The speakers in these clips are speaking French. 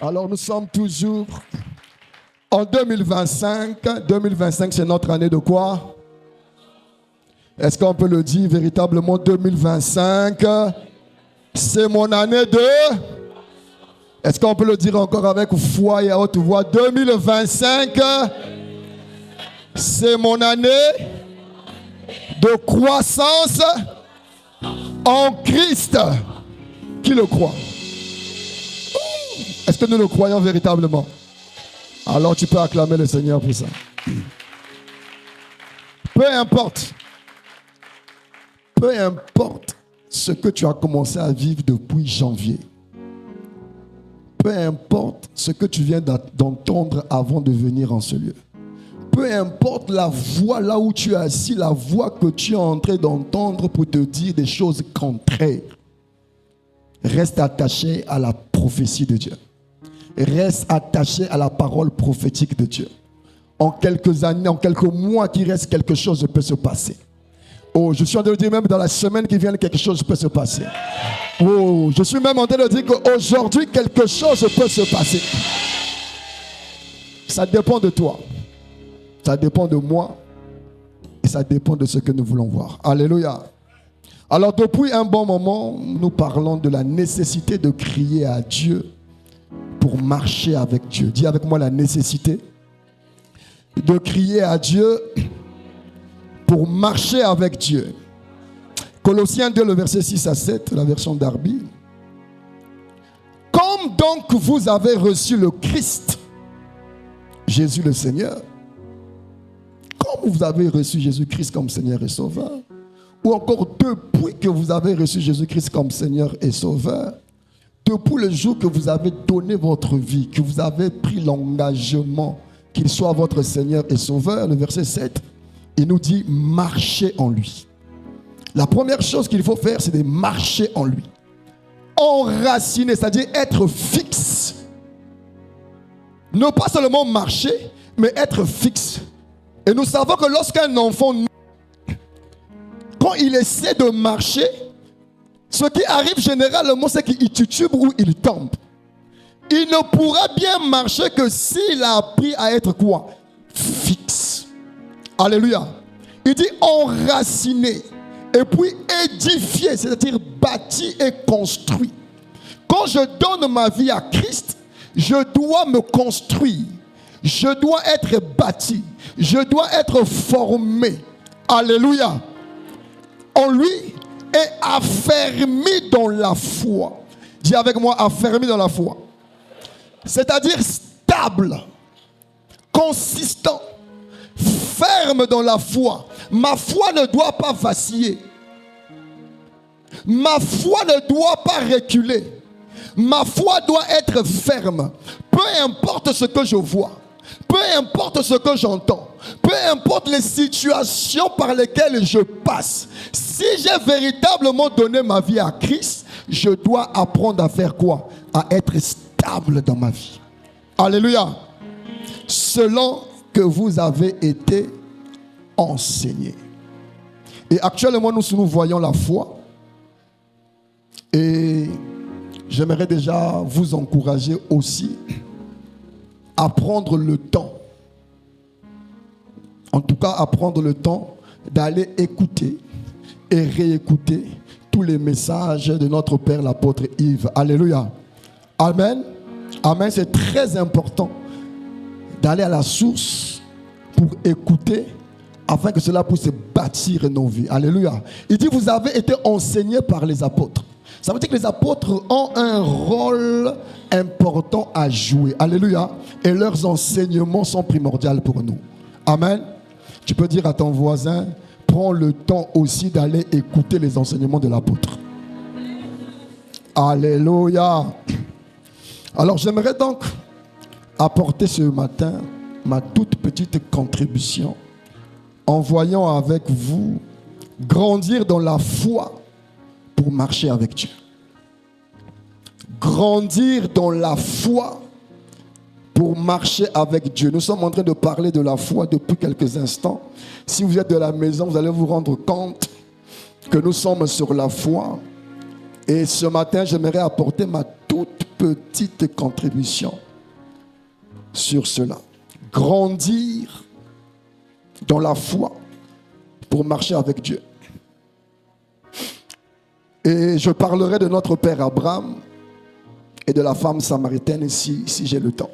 Alors nous sommes toujours en 2025. 2025, c'est notre année de quoi? Est-ce qu'on peut le dire véritablement? 2025, c'est mon année de... Est-ce qu'on peut le dire encore avec foi et à haute voix? 2025, c'est mon année de croissance en Christ. Qui le croit? Est-ce que nous le croyons véritablement? Alors tu peux acclamer le Seigneur pour ça. Peu importe ce que tu as commencé à vivre depuis janvier. Peu importe ce que tu viens d'entendre avant de venir en ce lieu. Peu importe la voix là où tu es assis, la voix que tu es en train d'entendre pour te dire des choses contraires. Reste attaché à la prophétie de Dieu. Reste attaché à la parole prophétique de Dieu. En quelques années, en quelques mois qui reste, quelque chose peut se passer. Oh, je suis en train de dire même dans la semaine qui vient, quelque chose peut se passer. Oh, je suis même en train de dire qu'aujourd'hui, quelque chose peut se passer. Ça dépend de toi. Ça dépend de moi. Et ça dépend de ce que nous voulons voir. Alléluia. Alors, depuis un bon moment, nous parlons de la nécessité de crier à Dieu pour marcher avec Dieu. Dis avec moi la nécessité de crier à Dieu pour marcher avec Dieu. Colossiens 2, le verset 6 à 7, la version Darby. Comme donc vous avez reçu le Christ, Jésus le Seigneur, comme vous avez reçu Jésus-Christ comme Seigneur et Sauveur, ou encore depuis que vous avez reçu Jésus-Christ comme Seigneur et Sauveur, depuis le jour que vous avez donné votre vie, que vous avez pris l'engagement qu'il soit votre Seigneur et Sauveur, le verset 7, il nous dit marchez en lui. La première chose qu'il faut faire, c'est de marcher en lui. Enraciner, c'est-à-dire être fixe. Ne pas seulement marcher, mais être fixe. Et nous savons que lorsqu'un enfant, quand il essaie de marcher, ce qui arrive généralement, c'est qu'il titube ou il tombe. Il ne pourra bien marcher que s'il a appris à être quoi? Fixe. Alléluia. Il dit enraciné et puis édifié, c'est-à-dire bâti et construit. Quand je donne ma vie à Christ, je dois me construire. Je dois être bâti. Je dois être formé. Alléluia. En lui est affermi dans la foi. Dis avec moi, affermi dans la foi. C'est-à-dire stable, consistant, ferme dans la foi. Ma foi ne doit pas vaciller. Ma foi ne doit pas reculer. Ma foi doit être ferme. Peu importe ce que je vois, peu importe ce que j'entends, peu importe les situations par lesquelles je passe, si j'ai véritablement donné ma vie à Christ, je dois apprendre à faire quoi? À être stable dans ma vie. Alléluia. Selon que vous avez été enseigné. Et actuellement, nous voyons la foi. Et j'aimerais déjà vous encourager aussi à prendre le temps. En tout cas, à prendre le temps d'aller écouter et réécouter tous les messages de notre Père l'apôtre Yves. Alléluia. Amen. Amen. C'est très important d'aller à la source pour écouter afin que cela puisse bâtir nos vies. Alléluia. Il dit, vous avez été enseignés par les apôtres. Ça veut dire que les apôtres ont un rôle important à jouer. Alléluia. Et leurs enseignements sont primordiaux pour nous. Amen. Tu peux dire à ton voisin, prends le temps aussi d'aller écouter les enseignements de l'apôtre. Alléluia. Alors j'aimerais donc apporter ce matin ma toute petite contribution en voyant avec vous grandir dans la foi pour marcher avec Dieu. Grandir dans la foi pour marcher avec Dieu. Nous sommes en train de parler de la foi depuis quelques instants. Si vous êtes de la maison, vous allez vous rendre compte que nous sommes sur la foi. Et ce matin, j'aimerais apporter ma toute petite contribution sur cela. Grandir dans la foi pour marcher avec Dieu. Et je parlerai de notre père Abraham et de la femme samaritaine si j'ai le temps.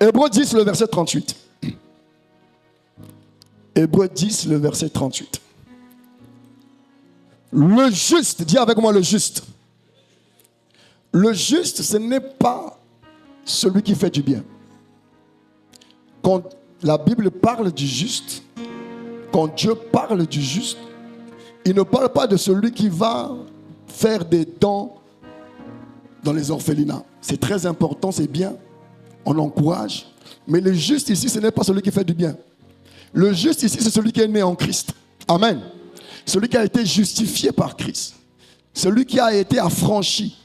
Hébreux 10, le verset 38. Hébreux 10, le verset 38. Le juste, dis avec moi le juste. Le juste, ce n'est pas celui qui fait du bien. Quand la Bible parle du juste, quand Dieu parle du juste, il ne parle pas de celui qui va faire des dons dans les orphelinats. C'est très important, c'est bien, on encourage. Mais le juste ici, ce n'est pas celui qui fait du bien. Le juste ici, c'est celui qui est né en Christ. Amen. Celui qui a été justifié par Christ. Celui qui a été affranchi.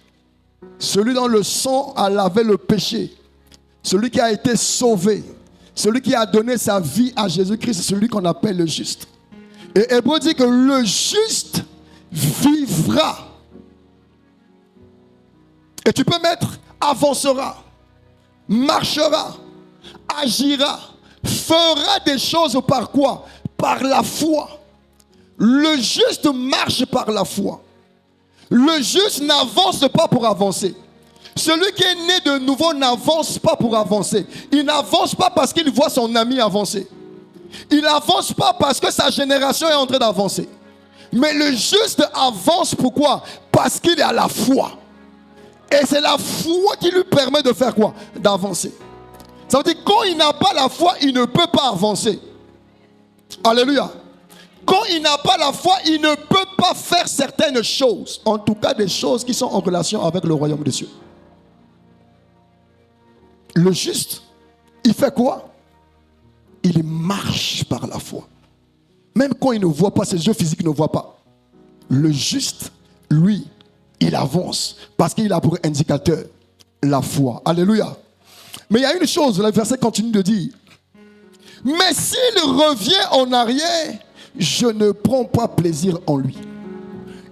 Celui dont le sang a lavé le péché. Celui qui a été sauvé. Celui qui a donné sa vie à Jésus-Christ, c'est celui qu'on appelle le juste. Et Hébreu dit que le juste vivra. Et tu peux mettre avancera, marchera, agira, fera des choses par quoi? Par la foi. Le juste marche par la foi. Le juste n'avance pas pour avancer. Celui qui est né de nouveau n'avance pas pour avancer. Il n'avance pas parce qu'il voit son ami avancer. Il n'avance pas parce que sa génération est en train d'avancer. Mais le juste avance pourquoi? Parce qu'il est à la foi. Et c'est la foi qui lui permet de faire quoi? D'avancer. Ça veut dire que quand il n'a pas la foi, il ne peut pas avancer. Alléluia. Quand il n'a pas la foi, il ne peut pas faire certaines choses. En tout cas, des choses qui sont en relation avec le royaume des cieux. Le juste, il fait quoi? Il marche par la foi. Même quand il ne voit pas, ses yeux physiques ne voient pas. Le juste, lui, il avance parce qu'il a pour indicateur la foi. Alléluia. Mais il y a une chose, le verset continue de dire. Mais s'il revient en arrière, je ne prends pas plaisir en lui.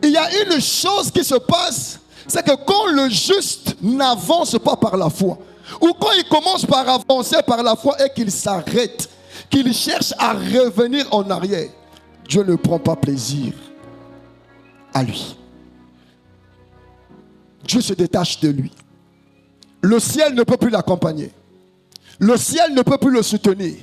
Il y a une chose qui se passe, c'est que quand le juste n'avance pas par la foi, ou quand il commence par avancer par la foi et qu'il s'arrête, qu'il cherche à revenir en arrière, Dieu ne prend pas plaisir à lui. Dieu se détache de lui. Le ciel ne peut plus l'accompagner. Le ciel ne peut plus le soutenir.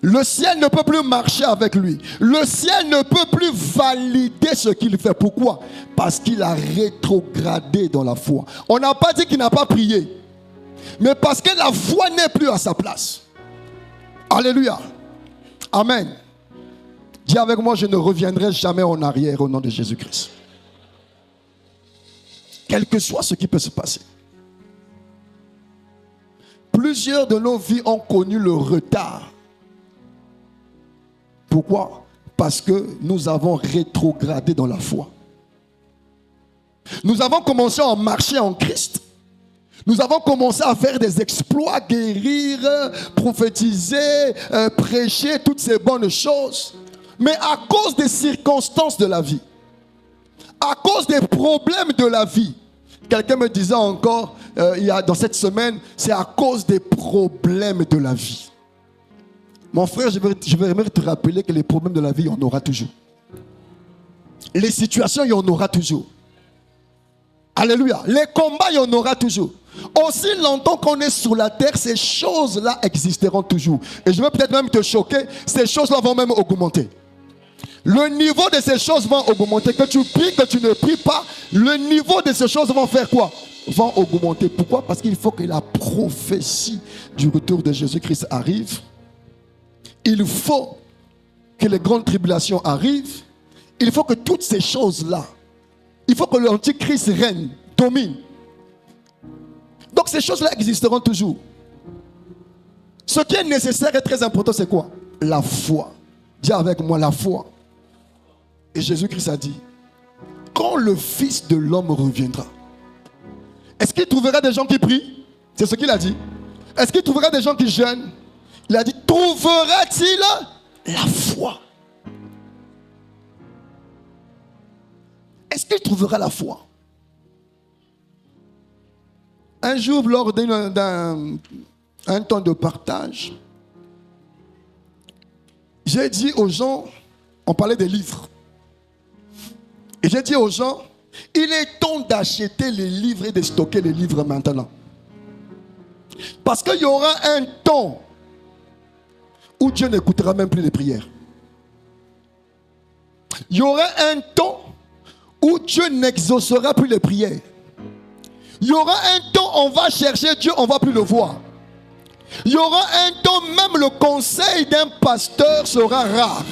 Le ciel ne peut plus marcher avec lui. Le ciel ne peut plus valider ce qu'il fait. Pourquoi? Parce qu'il a rétrogradé dans la foi. On n'a pas dit qu'il n'a pas prié, mais parce que la foi n'est plus à sa place. Alléluia. Amen. Dis avec moi, je ne reviendrai jamais en arrière au nom de Jésus-Christ. Quel que soit ce qui peut se passer. Plusieurs de nos vies ont connu le retard. Pourquoi? Parce que nous avons rétrogradé dans la foi. Nous avons commencé à marcher en Christ. Nous avons commencé à faire des exploits, guérir, prophétiser, prêcher, toutes ces bonnes choses. Mais à cause des circonstances de la vie, à cause des problèmes de la vie, quelqu'un me disait encore, dans cette semaine, c'est à cause des problèmes de la vie. Mon frère, je vais te rappeler que les problèmes de la vie, il y en aura toujours. Les situations, il y en aura toujours. Alléluia. Les combats, il y en aura toujours. Aussi longtemps qu'on est sur la terre, ces choses-là existeront toujours. Et je vais peut-être même te choquer, ces choses-là vont même augmenter. Le niveau de ces choses va augmenter. Que tu pries, que tu ne pries pas, le niveau de ces choses vont faire quoi? Vont augmenter. Pourquoi? Parce qu'il faut que la prophétie du retour de Jésus-Christ arrive. Il faut que les grandes tribulations arrivent. Il faut que toutes ces choses-là, il faut que l'Antichrist règne, domine. Donc ces choses-là existeront toujours. Ce qui est nécessaire et très important, c'est quoi? La foi. Dis avec moi la foi. Et Jésus-Christ a dit, quand le Fils de l'homme reviendra, est-ce qu'il trouvera des gens qui prient? C'est ce qu'il a dit. Est-ce qu'il trouvera des gens qui jeûnent? Il a dit, trouvera-t-il la foi? Est-ce qu'il trouvera la foi? Un jour, lors d'un temps de partage, j'ai dit aux gens, on parlait des livres, et j'ai dit aux gens, il est temps d'acheter les livres et de stocker les livres maintenant. Parce qu'il y aura un temps où Dieu n'écoutera même plus les prières. Il y aura un temps où Dieu n'exaucera plus les prières. Il y aura un temps où on va chercher Dieu, on ne va plus le voir. Il y aura un temps, même le conseil d'un pasteur sera rare.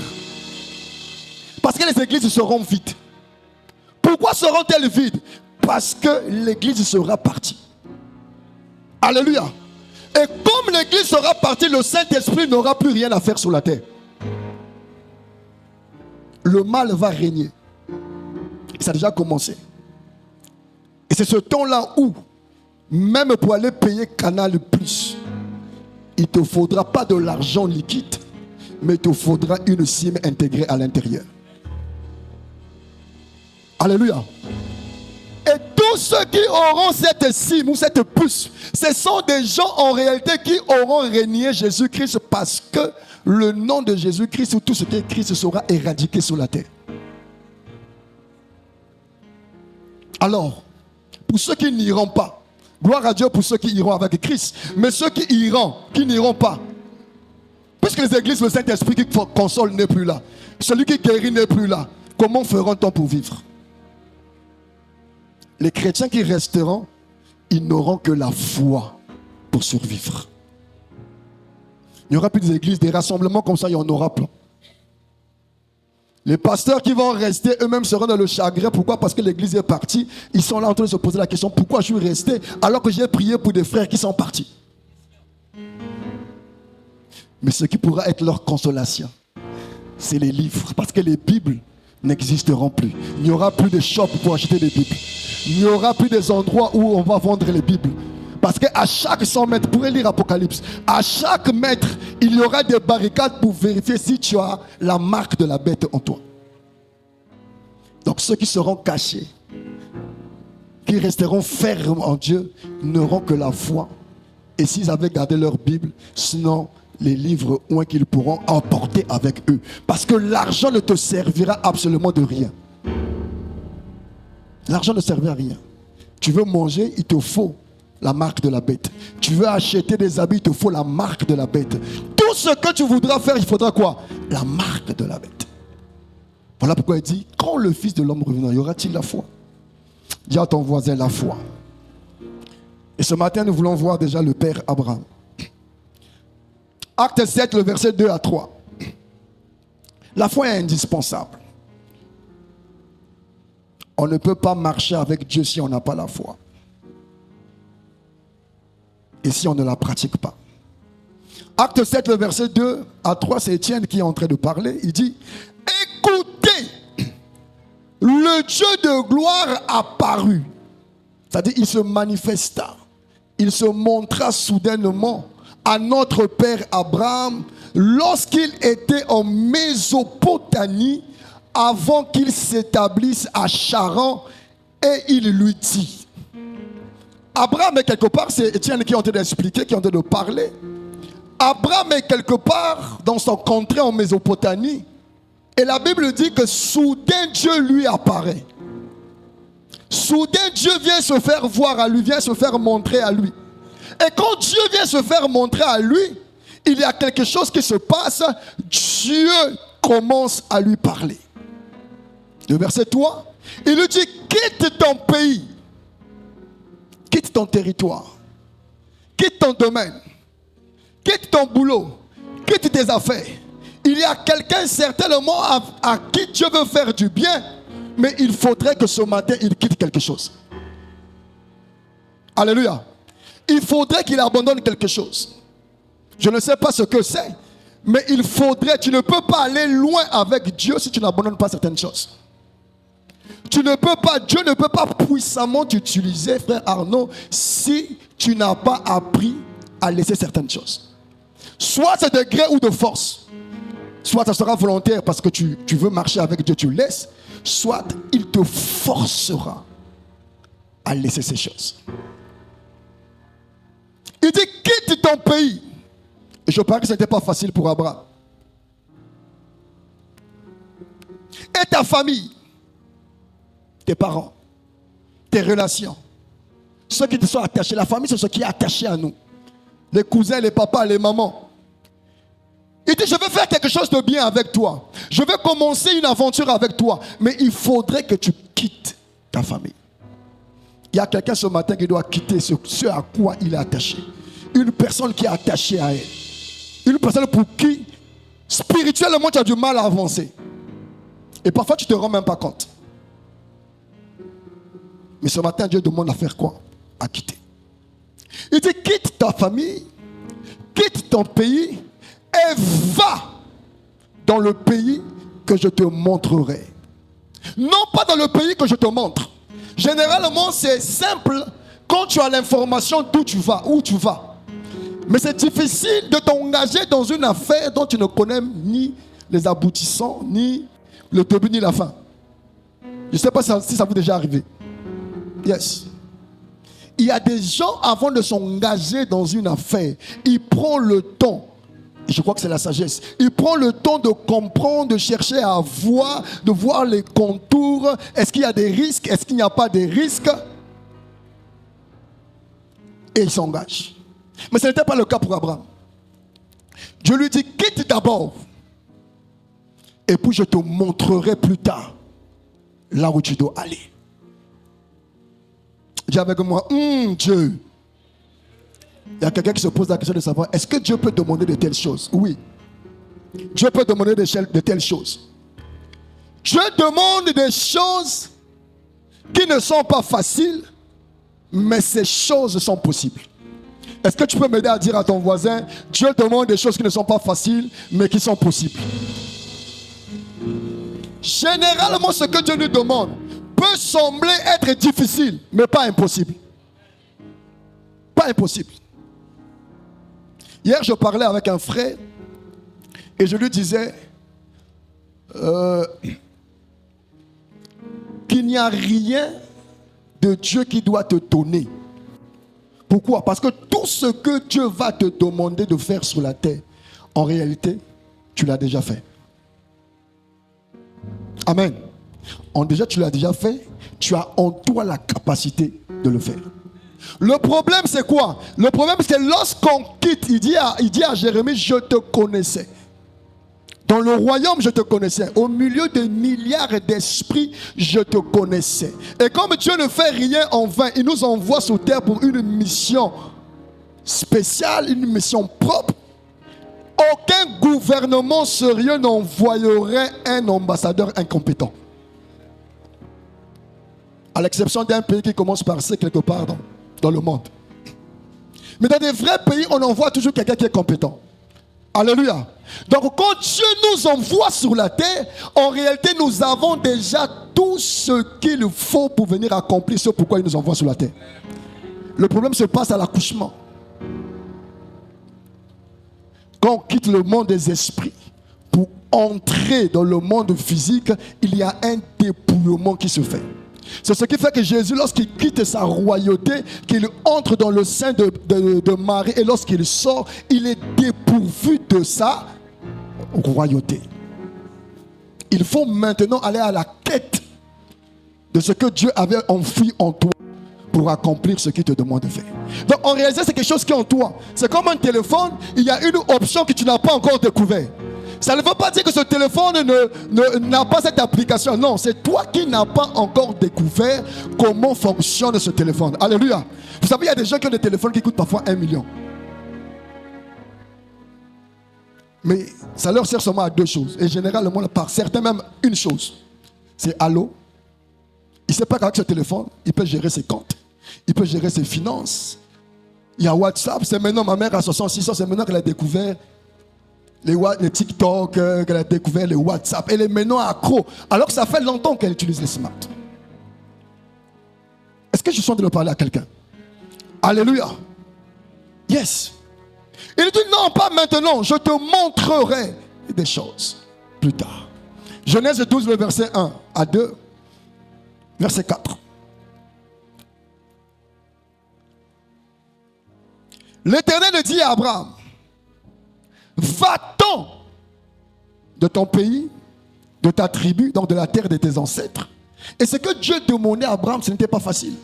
Parce que les églises seront vides. Pourquoi seront-elles vides? Parce que l'église sera partie. Alléluia. Et comme l'église sera partie, le Saint-Esprit n'aura plus rien à faire sur la terre. Le mal va régner. Ça a déjà commencé. Et c'est ce temps-là où, même pour aller payer Canal Plus, il ne te faudra pas de l'argent liquide, mais il te faudra une SIM intégrée à l'intérieur. Alléluia. Et tous ceux qui auront cette SIM ou cette puce, ce sont des gens en réalité qui auront régné Jésus-Christ, parce que le nom de Jésus-Christ ou tout ce qui est Christ sera éradiqué sur la terre. Alors, pour ceux qui n'iront pas, gloire à Dieu pour ceux qui iront avec Christ, mais ceux qui iront, qui n'iront pas, puisque les églises, le Saint-Esprit qui console n'est plus là, celui qui guérit n'est plus là, comment feront-on pour vivre? Les chrétiens qui resteront, ils n'auront que la foi pour survivre. Il n'y aura plus des églises, des rassemblements comme ça, il y en aura plein. Les pasteurs qui vont rester, eux-mêmes seront dans le chagrin. Pourquoi? Parce que l'église est partie. Ils sont là en train de se poser la question, pourquoi je suis resté alors que j'ai prié pour des frères qui sont partis? Mais ce qui pourra être leur consolation, c'est les livres. Parce que les Bibles n'existeront plus. Il n'y aura plus de shops pour acheter des Bibles. Il n'y aura plus des endroits où on va vendre les Bibles. Parce qu'à chaque 100 mètres, pour lire Apocalypse, à chaque mètre, il y aura des barricades pour vérifier si tu as la marque de la bête en toi. Donc ceux qui seront cachés, qui resteront fermes en Dieu, n'auront que la foi. Et s'ils avaient gardé leur Bible, sinon les livres ouin qu'ils pourront emporter avec eux. Parce que l'argent ne te servira absolument de rien. L'argent ne servira à rien. Tu veux manger, il te faut la marque de la bête. Tu veux acheter des habits, il te faut la marque de la bête. Tout ce que tu voudras faire, il faudra quoi? La marque de la bête. Voilà pourquoi il dit, quand le Fils de l'homme reviendra, y aura-t-il la foi? Dis à ton voisin la foi. Et ce matin, nous voulons voir déjà le Père Abraham. Acte 7, le verset 2 à 3. La foi est indispensable. On ne peut pas marcher avec Dieu si on n'a pas la foi. Et si on ne la pratique pas. Acte 7, le verset 2 à 3, c'est Étienne qui est en train de parler. Il dit, écoutez, le Dieu de gloire apparut. C'est-à-dire, il se manifesta. Il se montra soudainement à notre père Abraham lorsqu'il était en Mésopotamie, avant qu'il s'établisse à Charan, et il lui dit. Abraham est quelque part, c'est Étienne qui est en train d'expliquer, qui est en train de parler. Abraham est quelque part dans son contrée en Mésopotamie. Et la Bible dit que soudain Dieu lui apparaît. Soudain Dieu vient se faire voir à lui, vient se faire montrer à lui. Et quand Dieu vient se faire montrer à lui, il y a quelque chose qui se passe. Dieu commence à lui parler. Le verset 3, il lui dit, quitte ton pays, quitte ton territoire, quitte ton domaine, quitte ton boulot, quitte tes affaires. Il y a quelqu'un certainement à qui Dieu veut faire du bien, mais il faudrait que ce matin, il quitte quelque chose. Alléluia. Il faudrait qu'il abandonne quelque chose. Je ne sais pas ce que c'est, mais il faudrait, tu ne peux pas aller loin avec Dieu si tu n'abandonnes pas certaines choses. Tu ne peux pas, Dieu ne peut pas puissamment t'utiliser, frère Arnaud, si tu n'as pas appris à laisser certaines choses. Soit c'est de gré ou de force. Soit ça sera volontaire parce que tu veux marcher avec Dieu, tu laisses. Soit il te forcera à laisser ces choses. ton pays. Et je parie que ce n'était pas facile pour Abraham. Et ta famille, tes parents, tes relations, ceux qui te sont attachés. La famille, c'est ce qui est attaché à nous. Les cousins, les papas, les mamans. Il dit, je vais faire quelque chose de bien avec toi. Je vais commencer une aventure avec toi. Mais il faudrait que tu quittes ta famille. Il y a quelqu'un ce matin qui doit quitter ce à quoi il est attaché. Une personne qui est attachée à elle. Une personne pour qui, spirituellement, tu as du mal à avancer. Et parfois, tu ne te rends même pas compte. Mais ce matin, Dieu demande à faire quoi? À quitter. Il dit, quitte ta famille, quitte ton pays et va dans le pays que je te montrerai. Non pas dans le pays que je te montre. Généralement, c'est simple quand tu as l'information d'où tu vas, où tu vas. Mais c'est difficile de t'engager dans une affaire dont tu ne connais ni les aboutissants, ni le début, ni la fin. Je ne sais pas si ça vous est déjà arrivé. Yes. Il y a des gens, avant de s'engager dans une affaire, ils prennent le temps. Je crois que c'est la sagesse. Ils prennent le temps de comprendre, de chercher à voir, de voir les contours. Est-ce qu'il y a des risques? Est-ce qu'il n'y a pas de risques? Et ils s'engagent. Mais ce n'était pas le cas pour Abraham. Dieu lui dit, quitte d'abord. Et puis je te montrerai plus tard là où tu dois aller. Dis avec moi, Dieu. Il y a quelqu'un qui se pose la question de savoir, est-ce que Dieu peut demander de telles choses? Oui. Dieu peut demander de telles choses. Dieu demande des choses qui ne sont pas faciles, mais ces choses sont possibles. Est-ce que tu peux m'aider à dire à ton voisin, Dieu demande des choses qui ne sont pas faciles, mais qui sont possibles? Généralement, ce que Dieu nous demande peut sembler être difficile, mais pas impossible. Pas impossible. Hier, je parlais avec un frère et je lui disais qu'il n'y a rien de Dieu qui doit te donner. Pourquoi? Parce que tout ce que Dieu va te demander de faire sur la terre, en réalité, tu l'as déjà fait. Amen. Déjà, tu l'as déjà fait. Tu as en toi la capacité de le faire. Le problème, c'est quoi? Le problème, c'est lorsqu'on quitte, il dit à Jérémie, je te connaissais. Dans le royaume, je te connaissais. Au milieu de milliards d'esprits, je te connaissais. Et comme Dieu ne fait rien en vain, il nous envoie sur terre pour une mission spéciale, une mission propre. Aucun gouvernement sérieux n'envoyerait un ambassadeur incompétent. À l'exception d'un pays qui commence par C quelque part dans le monde. Mais dans des vrais pays, on envoie toujours quelqu'un qui est compétent. Alléluia. Donc quand Dieu nous envoie sur la terre, en réalité nous avons déjà tout ce qu'il faut pour venir accomplir ce pourquoi il nous envoie sur la terre. Le problème se passe à l'accouchement. Quand on quitte le monde des esprits pour entrer dans le monde physique, il y a un dépouillement qui se fait. C'est ce qui fait que Jésus, lorsqu'il quitte sa royauté, qu'il entre dans le sein de Marie, et lorsqu'il sort, il est dépourvu de sa royauté. Il faut maintenant aller à la quête de ce que Dieu avait enfoui en toi pour accomplir ce qu'il te demande de faire. Donc en réalité, c'est quelque chose qui est en toi. C'est comme un téléphone, il y a une option que tu n'as pas encore découvert. Ça ne veut pas dire que ce téléphone n'a pas cette application. Non, c'est toi qui n'as pas encore découvert comment fonctionne ce téléphone. Alléluia. Vous savez, il y a des gens qui ont des téléphones qui coûtent parfois 1 million. Mais ça leur sert seulement à 2 choses. Et généralement, par certains même une chose. C'est allô. Il ne sait pas qu'avec ce téléphone, il peut gérer ses comptes. Il peut gérer ses finances. Il y a WhatsApp. C'est maintenant, ma mère a 66 ans, c'est maintenant qu'elle a découvert les TikTok, qu'elle a découvert les WhatsApp. Elle est maintenant accro. Alors que ça fait longtemps qu'elle utilise les smart. Est-ce que je suis en train de parler à quelqu'un? Alléluia. Yes. Il dit non, pas maintenant. Je te montrerai des choses plus tard. Genèse 12, le verset 1 à 2. Verset 4. L'Éternel dit à Abraham, va-t'en de ton pays, de ta tribu, donc de la terre de tes ancêtres. Et ce que Dieu demandait à Abraham, ce n'était pas facile.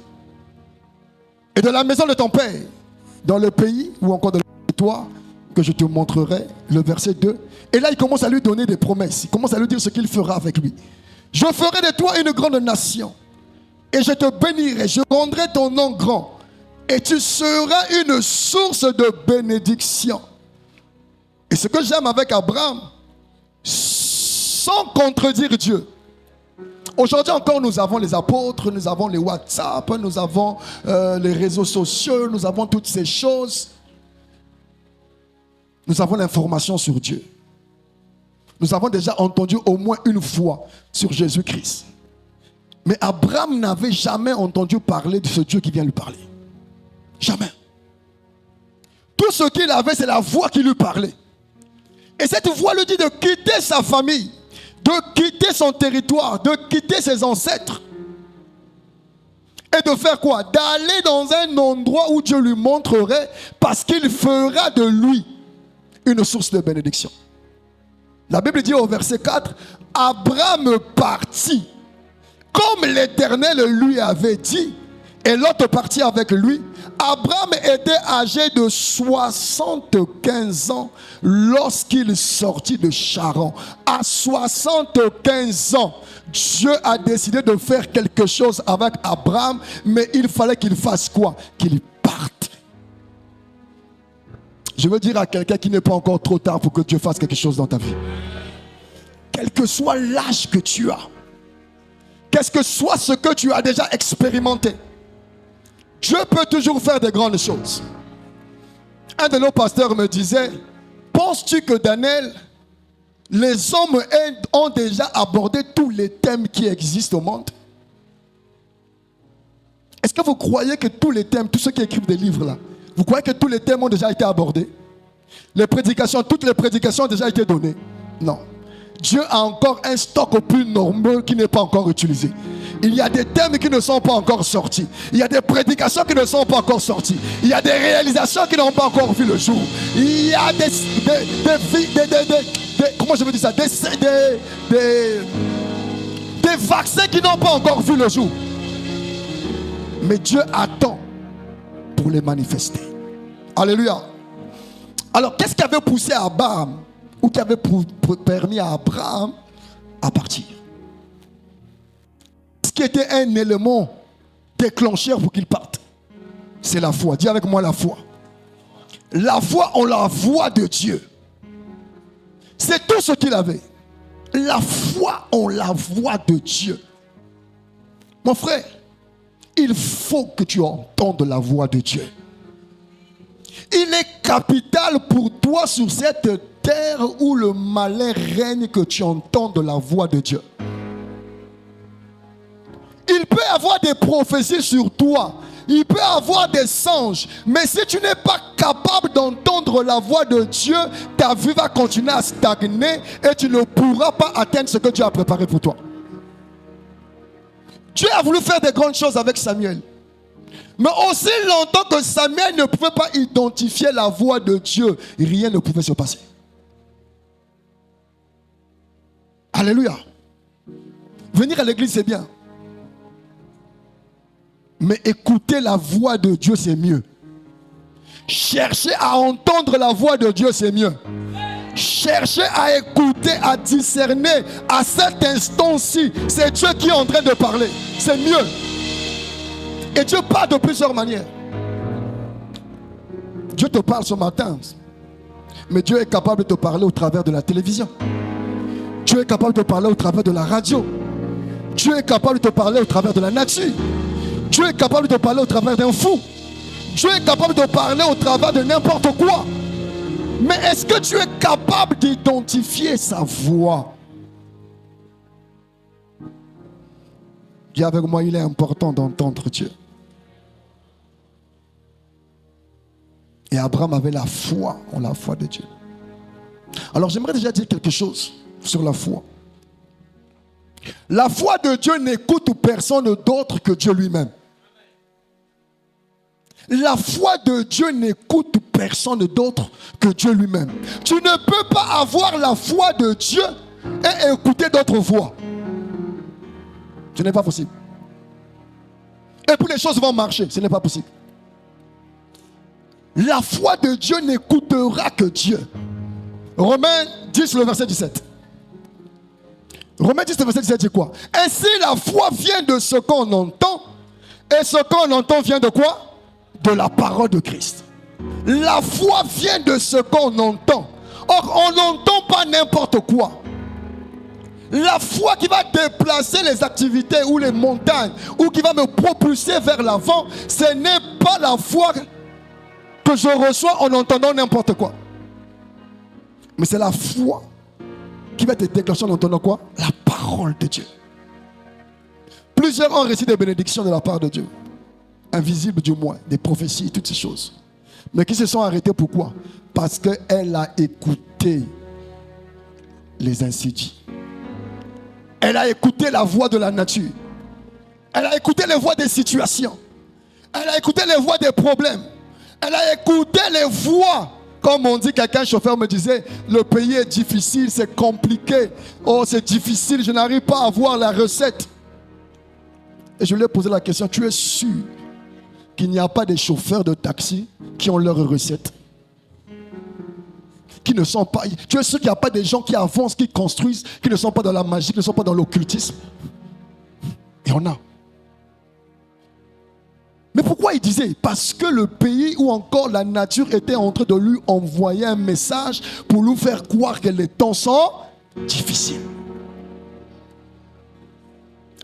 Et de la maison de ton père, dans le pays, ou encore de la territoire, que je te montrerai, le verset 2. Et là, il commence à lui donner des promesses. Il commence à lui dire ce qu'il fera avec lui. Je ferai de toi une grande nation. Et je te bénirai, je rendrai ton nom grand. Et tu seras une source de bénédiction. Et ce que j'aime avec Abraham, sans contredire Dieu. Aujourd'hui encore, nous avons les apôtres, nous avons les WhatsApp, nous avons les réseaux sociaux, nous avons toutes ces choses. Nous avons l'information sur Dieu. Nous avons déjà entendu au moins une fois sur Jésus-Christ. Mais Abraham n'avait jamais entendu parler de ce Dieu qui vient lui parler. Jamais. Tout ce qu'il avait, c'est la voix qui lui parlait. Et cette voix lui dit de quitter sa famille, de quitter son territoire, de quitter ses ancêtres. Et de faire quoi? D'aller dans un endroit où Dieu lui montrerait, parce qu'il fera de lui une source de bénédiction. La Bible dit au verset 4, Abraham partit, comme l'Éternel lui avait dit, et l'autre partit avec lui. Abraham était âgé de 75 ans lorsqu'il sortit de Charan. À 75 ans, Dieu a décidé de faire quelque chose avec Abraham, mais il fallait qu'il fasse quoi? Qu'il parte. Je veux dire à quelqu'un qu'il n'est pas encore trop tard pour que Dieu fasse quelque chose dans ta vie. Quel que soit l'âge que tu as, qu'est-ce que soit ce que tu as déjà expérimenté, Dieu peut toujours faire de grandes choses. Un de nos pasteurs me disait, penses-tu que Daniel, les hommes ont déjà abordé tous les thèmes qui existent au monde? Est-ce que vous croyez que tous les thèmes, tous ceux qui écrivent des livres là, vous croyez que tous les thèmes ont déjà été abordés? Les prédications, toutes les prédications ont déjà été données? Non. Dieu a encore un stock au plus nombreux qui n'est pas encore utilisé. Il y a des thèmes qui ne sont pas encore sortis. Il y a des prédications qui ne sont pas encore sorties. Il y a des réalisations qui n'ont pas encore vu le jour. Il y a comment je veux dire ça? Des vaccins qui n'ont pas encore vu le jour. Mais Dieu attend pour les manifester. Alléluia. Alors, qu'est-ce qui avait poussé Abraham, ou qui avait permis à Abraham à partir? Ce qui était un élément déclencheur pour qu'il parte, c'est la foi. Dis avec moi la foi. La foi en la voix de Dieu. C'est tout ce qu'il avait. La foi en la voix de Dieu. Mon frère, il faut que tu entendes la voix de Dieu. Il est capital pour toi sur cette terre où le malin règne que tu entendes la voix de Dieu. Il peut y avoir des prophéties sur toi. Il peut y avoir des songes. Mais si tu n'es pas capable d'entendre la voix de Dieu, ta vie va continuer à stagner et tu ne pourras pas atteindre ce que Dieu a préparé pour toi. Dieu a voulu faire des grandes choses avec Samuel. Mais aussi longtemps que Samuel ne pouvait pas identifier la voix de Dieu, rien ne pouvait se passer. Alléluia. Venir à l'église, c'est bien. Mais écouter la voix de Dieu, c'est mieux. Chercher à entendre la voix de Dieu, c'est mieux. Chercher à écouter, à discerner à cet instant-ci, c'est Dieu qui est en train de parler. C'est mieux. Et Dieu parle de plusieurs manières. Dieu te parle ce matin, mais Dieu est capable de te parler au travers de la télévision. Dieu est capable de te parler au travers de la radio. Dieu est capable de te parler au travers de la nature. Dieu est capable de te parler au travers d'un fou. Dieu est capable de te parler au travers de n'importe quoi. Mais est-ce que tu es capable d'identifier sa voix? Dis avec moi, il est important d'entendre Dieu. Et Abraham avait la foi en la foi de Dieu. Alors j'aimerais déjà dire quelque chose sur la foi. La foi de Dieu n'écoute personne d'autre que Dieu lui-même. La foi de Dieu n'écoute personne d'autre que Dieu lui-même. Tu ne peux pas avoir la foi de Dieu et écouter d'autres voix. Ce n'est pas possible. Et puis les choses vont marcher. Ce n'est pas possible. La foi de Dieu n'écoutera que Dieu. Romains 10, le verset 17. Romains 10, le verset 17 dit quoi? Ainsi la foi vient de ce qu'on entend. Et ce qu'on entend vient de quoi? De la parole de Christ. La foi vient de ce qu'on entend. Or, on n'entend pas n'importe quoi. La foi qui va déplacer les activités ou les montagnes, ou qui va me propulser vers l'avant, ce n'est pas la foi que je reçois en entendant n'importe quoi. Mais c'est la foi qui va te déclencher en entendant quoi? La parole de Dieu. Plusieurs ont reçu des bénédictions de la part de Dieu. Invisibles du moins, des prophéties, toutes ces choses. Mais qui se sont arrêtés pourquoi? Parce qu'elle a écouté les insidies. Elle a écouté la voix de la nature. Elle a écouté les voix des situations. Elle a écouté les voix des problèmes. Elle a écouté les voix. Comme on dit, quelqu'un, chauffeur me disait, le pays est difficile, c'est compliqué. Oh, c'est difficile, je n'arrive pas à voir la recette. Et je lui ai posé la question, tu es sûr qu'il n'y a pas des chauffeurs de taxi qui ont leur recette? Qui ne sont pas... Tu es sûr qu'il n'y a pas des gens qui avancent, qui construisent, qui ne sont pas dans la magie, qui ne sont pas dans l'occultisme? Il y en a. Mais pourquoi il disait? Parce que le pays ou encore la nature était en train de lui envoyer un message pour lui faire croire que les temps sont difficiles.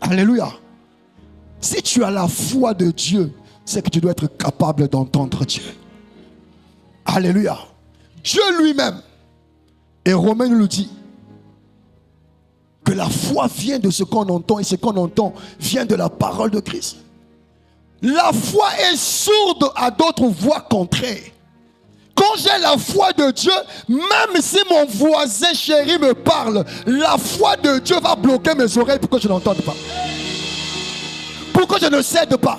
Alléluia. Si tu as la foi de Dieu, c'est que tu dois être capable d'entendre Dieu. Alléluia. Dieu lui-même, et Romains nous le dit, que la foi vient de ce qu'on entend, et ce qu'on entend vient de la parole de Christ. La foi est sourde à d'autres voix contraires. Quand j'ai la foi de Dieu, même si mon voisin chéri me parle, la foi de Dieu va bloquer mes oreilles pour que je n'entende pas. Pour que je ne cède pas.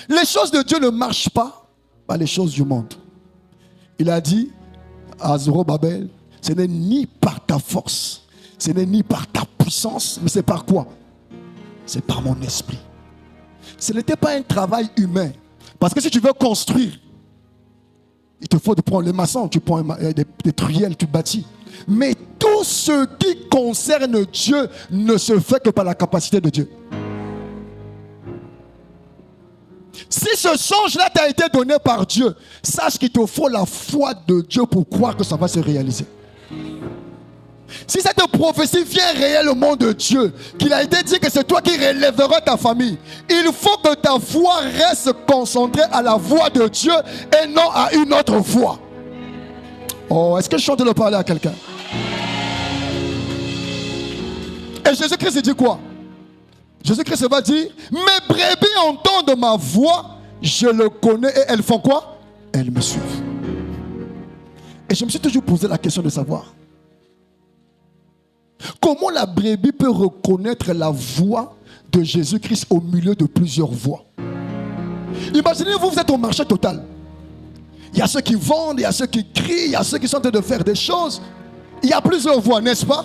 Les choses de Dieu ne marchent pas par les choses du monde. Il a dit à Zorobabel, ce n'est ni par ta force, ce n'est ni par ta puissance, mais c'est par quoi? C'est par mon esprit. Ce n'était pas un travail humain. Parce que si tu veux construire, il te faut de prendre les maçons, tu prends des truelles, tu bâtis. Mais tout ce qui concerne Dieu ne se fait que par la capacité de Dieu. Si ce songe-là t'a été donné par Dieu, sache qu'il te faut la foi de Dieu pour croire que ça va se réaliser. Si cette prophétie vient réellement de Dieu, qu'il a été dit que c'est toi qui relèveras ta famille, il faut que ta foi reste concentrée à la voix de Dieu et non à une autre voix. Oh, est-ce que je chante de le parler à quelqu'un? Et Jésus-Christ dit quoi? Jésus-Christ va dire, mes brebis entendent ma voix, je le connais et elles font quoi? Elles me suivent. Et je me suis toujours posé la question de savoir, comment la brebis peut reconnaître la voix de Jésus-Christ au milieu de plusieurs voix? Imaginez-vous, vous êtes au marché total. Il y a ceux qui vendent, il y a ceux qui crient, il y a ceux qui sont en train de faire des choses. Il y a plusieurs voix, n'est-ce pas?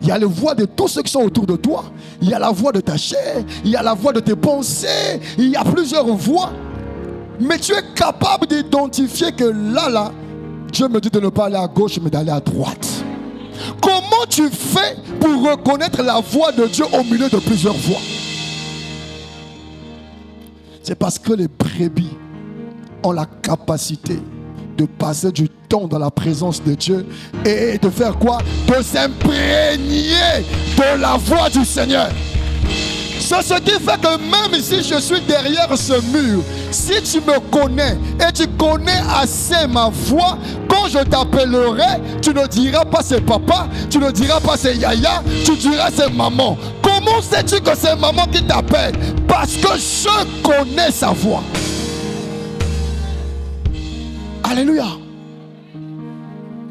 Il y a la voix de tous ceux qui sont autour de toi. Il y a la voix de ta chair. Il y a la voix de tes pensées. Il y a plusieurs voix. Mais tu es capable d'identifier que là, Dieu me dit de ne pas aller à gauche, mais d'aller à droite. Comment tu fais pour reconnaître la voix de Dieu au milieu de plusieurs voix? C'est parce que les brebis ont la capacité de passer du temps dans la présence de Dieu et de faire quoi? De s'imprégner de la voix du Seigneur. C'est ce qui fait que même si je suis derrière ce mur, si tu me connais et tu connais assez ma voix, quand je t'appellerai, tu ne diras pas c'est papa, tu ne diras pas c'est yaya, tu diras c'est maman. Comment sais-tu que c'est maman qui t'appelle? Parce que je connais sa voix. Alléluia.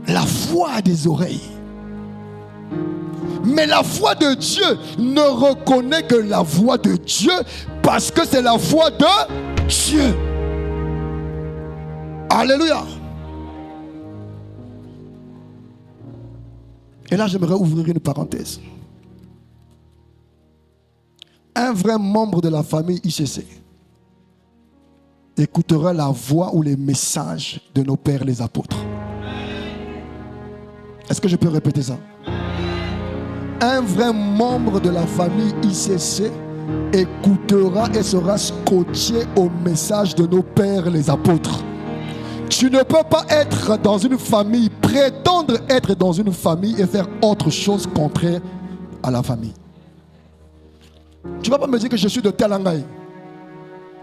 La foi a des oreilles. Mais la voix de Dieu ne reconnaît que la voix de Dieu parce que c'est la voix de Dieu. Alléluia. Et là, j'aimerais ouvrir une parenthèse. Un vrai membre de la famille ICC écoutera la voix ou les messages de nos pères les apôtres. Est-ce que je peux répéter ça? Un vrai membre de la famille ICC écoutera et sera scotché au message de nos pères les apôtres. Tu ne peux pas être dans une famille, prétendre être dans une famille et faire autre chose contraire à la famille. Tu ne vas pas me dire que je suis de Telangaï.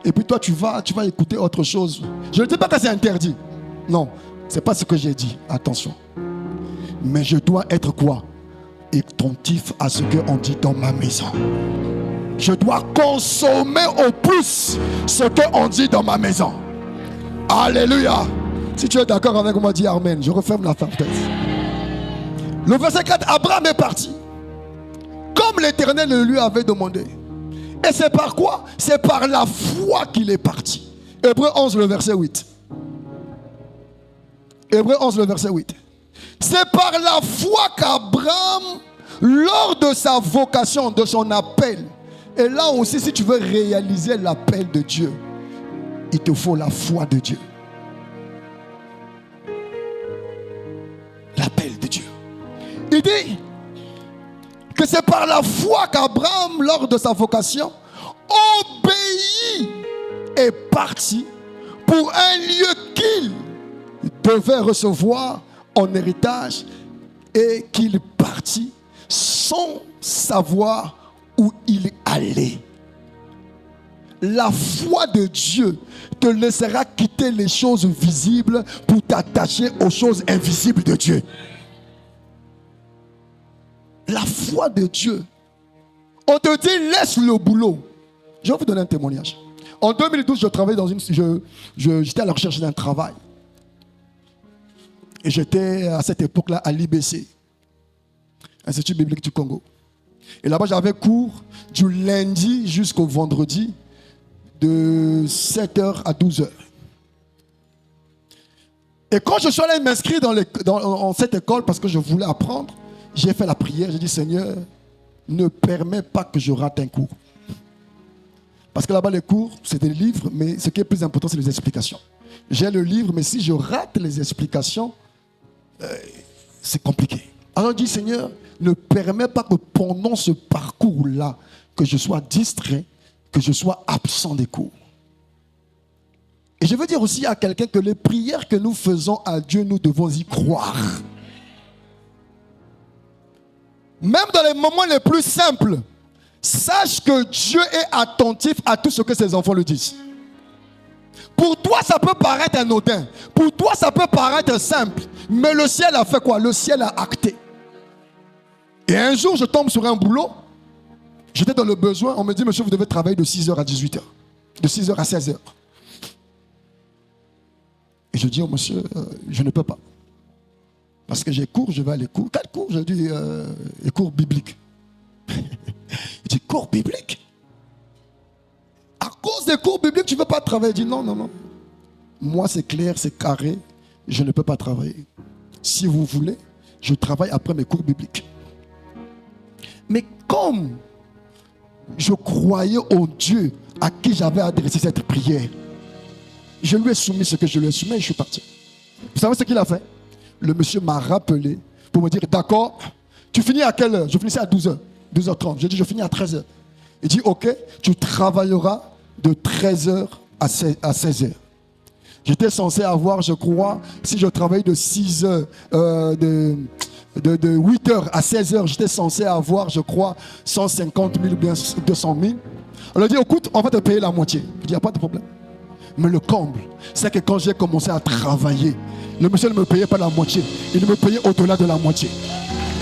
Et puis toi tu vas écouter autre chose. Je ne dis pas que c'est interdit. Non, ce n'est pas ce que j'ai dit. Attention. Mais je dois être quoi? Attentif à ce qu'on dit dans ma maison. Je dois consommer au plus ce qu'on dit dans ma maison. Alléluia. Si tu es d'accord avec moi, dis Amen. Je referme la parenthèse. Le verset 4, Abraham est parti comme l'Éternel le lui avait demandé. Et c'est par quoi? C'est par la foi qu'il est parti. Hébreux 11, le verset 8. Hébreux 11, le verset 8. C'est par la foi qu'Abraham, lors de sa vocation, de son appel, et là aussi, si tu veux réaliser l'appel de Dieu, il te faut la foi de Dieu. L'appel de Dieu. Il dit que c'est par la foi qu'Abraham, lors de sa vocation, obéit et parti pour un lieu qu'il devait recevoir en héritage, et qu'il partit sans savoir où il allait. La foi de Dieu te laissera quitter les choses visibles pour t'attacher aux choses invisibles de Dieu. La foi de Dieu. On te dit laisse le boulot. Je vais vous donner un témoignage. En 2012, je travaillais dans j'étais à la recherche d'un travail. Et j'étais à cette époque-là à l'IBC, Institut biblique du Congo. Et là-bas, j'avais cours du lundi jusqu'au vendredi de 7h à 12h. Et quand je suis allé m'inscrire dans cette école parce que je voulais apprendre, j'ai fait la prière, j'ai dit Seigneur, ne permets pas que je rate un cours. Parce que là-bas, les cours, c'est des livres, mais ce qui est plus important, c'est les explications. J'ai le livre, mais si je rate les explications, c'est compliqué. Alors je dis Seigneur, ne permets pas que pendant ce parcours-là, que je sois distrait, que je sois absent des cours. Et je veux dire aussi à quelqu'un que les prières que nous faisons à Dieu, nous devons y croire. Même dans les moments les plus simples, sache que Dieu est attentif à tout ce que ses enfants lui disent. Pour toi, ça peut paraître anodin. Pour toi, ça peut paraître simple. Mais le ciel a fait quoi? Le ciel a acté. Et un jour, je tombe sur un boulot. J'étais dans le besoin. On me dit, monsieur, vous devez travailler de 6h à 18h. De 6h à 16h. Et je dis au monsieur, je ne peux pas. Parce que j'ai cours, je vais à les cours. Quel cours? Je dis, les cours bibliques. Il dit, cours bibliques? À cause des cours bibliques, tu ne veux pas travailler? Il dit, non, non, non. Moi, c'est clair, c'est carré. Je ne peux pas travailler. Si vous voulez, je travaille après mes cours bibliques. Mais comme je croyais au Dieu à qui j'avais adressé cette prière, je lui ai soumis ce que je lui ai soumis et je suis parti. Vous savez ce qu'il a fait? Le monsieur m'a rappelé pour me dire, d'accord, tu finis à quelle heure? Je finissais à 12h, 12h30. J'ai dit, je finis à 13h. Il dit, ok, tu travailleras de 13h à 16h. J'étais censé avoir, je crois, si je travaillais de 6h, de 8h à 16h, j'étais censé avoir, je crois, 150 000 ou bien 200 000. On a dit, écoute, on va te payer la moitié. Je dis, il n'y a pas de problème. Mais le comble, c'est que quand j'ai commencé à travailler, le monsieur ne me payait pas la moitié. Il me payait au-delà de la moitié.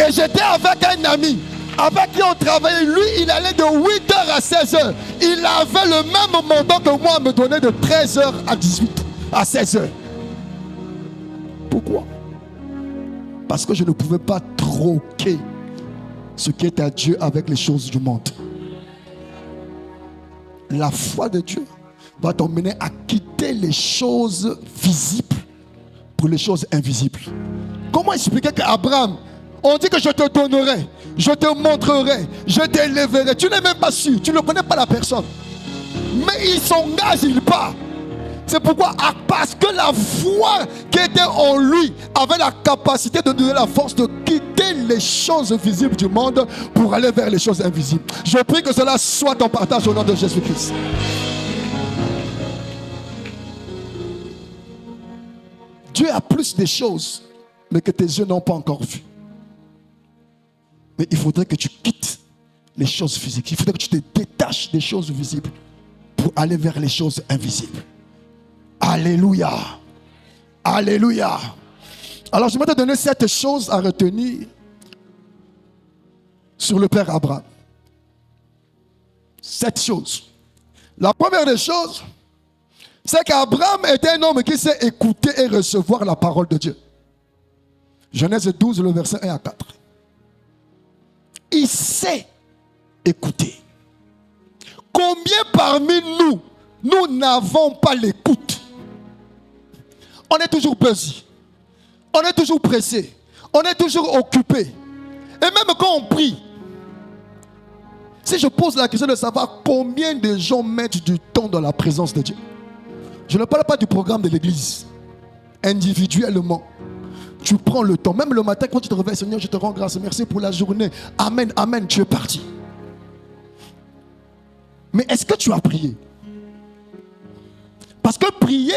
Et j'étais avec un ami avec qui on travaillait. Lui, il allait de 8h à 16h. Il avait le même montant que moi, me donnait de 13h à 16h. Pourquoi? Parce que je ne pouvais pas troquer ce qui est à Dieu avec les choses du monde. La foi de Dieu va t'emmener à quitter les choses visibles pour les choses invisibles. Comment expliquer qu'Abraham, on dit que je te donnerai, je te montrerai, je t'élèverai. Tu n'es même pas sûr, tu ne connais pas la personne. Mais il s'engage, il part. C'est pourquoi, parce que la foi qui était en lui avait la capacité de donner la force de quitter les choses visibles du monde pour aller vers les choses invisibles. Je prie que cela soit ton partage au nom de Jésus-Christ. Dieu a plus de choses, mais que tes yeux n'ont pas encore vues. Mais il faudrait que tu quittes les choses physiques. Il faudrait que tu te détaches des choses visibles pour aller vers les choses invisibles. Alléluia. Alléluia. Alors je vais te donner 7 choses à retenir sur le Père Abraham. 7 choses. La première des choses, c'est qu'Abraham était un homme qui sait écouter et recevoir la parole de Dieu. Genèse 12, le verset 1 à 4. Il sait écouter. Combien parmi nous, nous n'avons pas l'écoute? On est toujours busy. On est toujours pressé. On est toujours occupé. Et même quand on prie, si je pose la question de savoir combien de gens mettent du temps dans la présence de Dieu, je ne parle pas du programme de l'église. Individuellement, tu prends le temps. Même le matin, quand tu te réveilles, Seigneur, je te rends grâce. Merci pour la journée. Amen, amen, tu es parti. Mais est-ce que tu as prié? Parce que prier,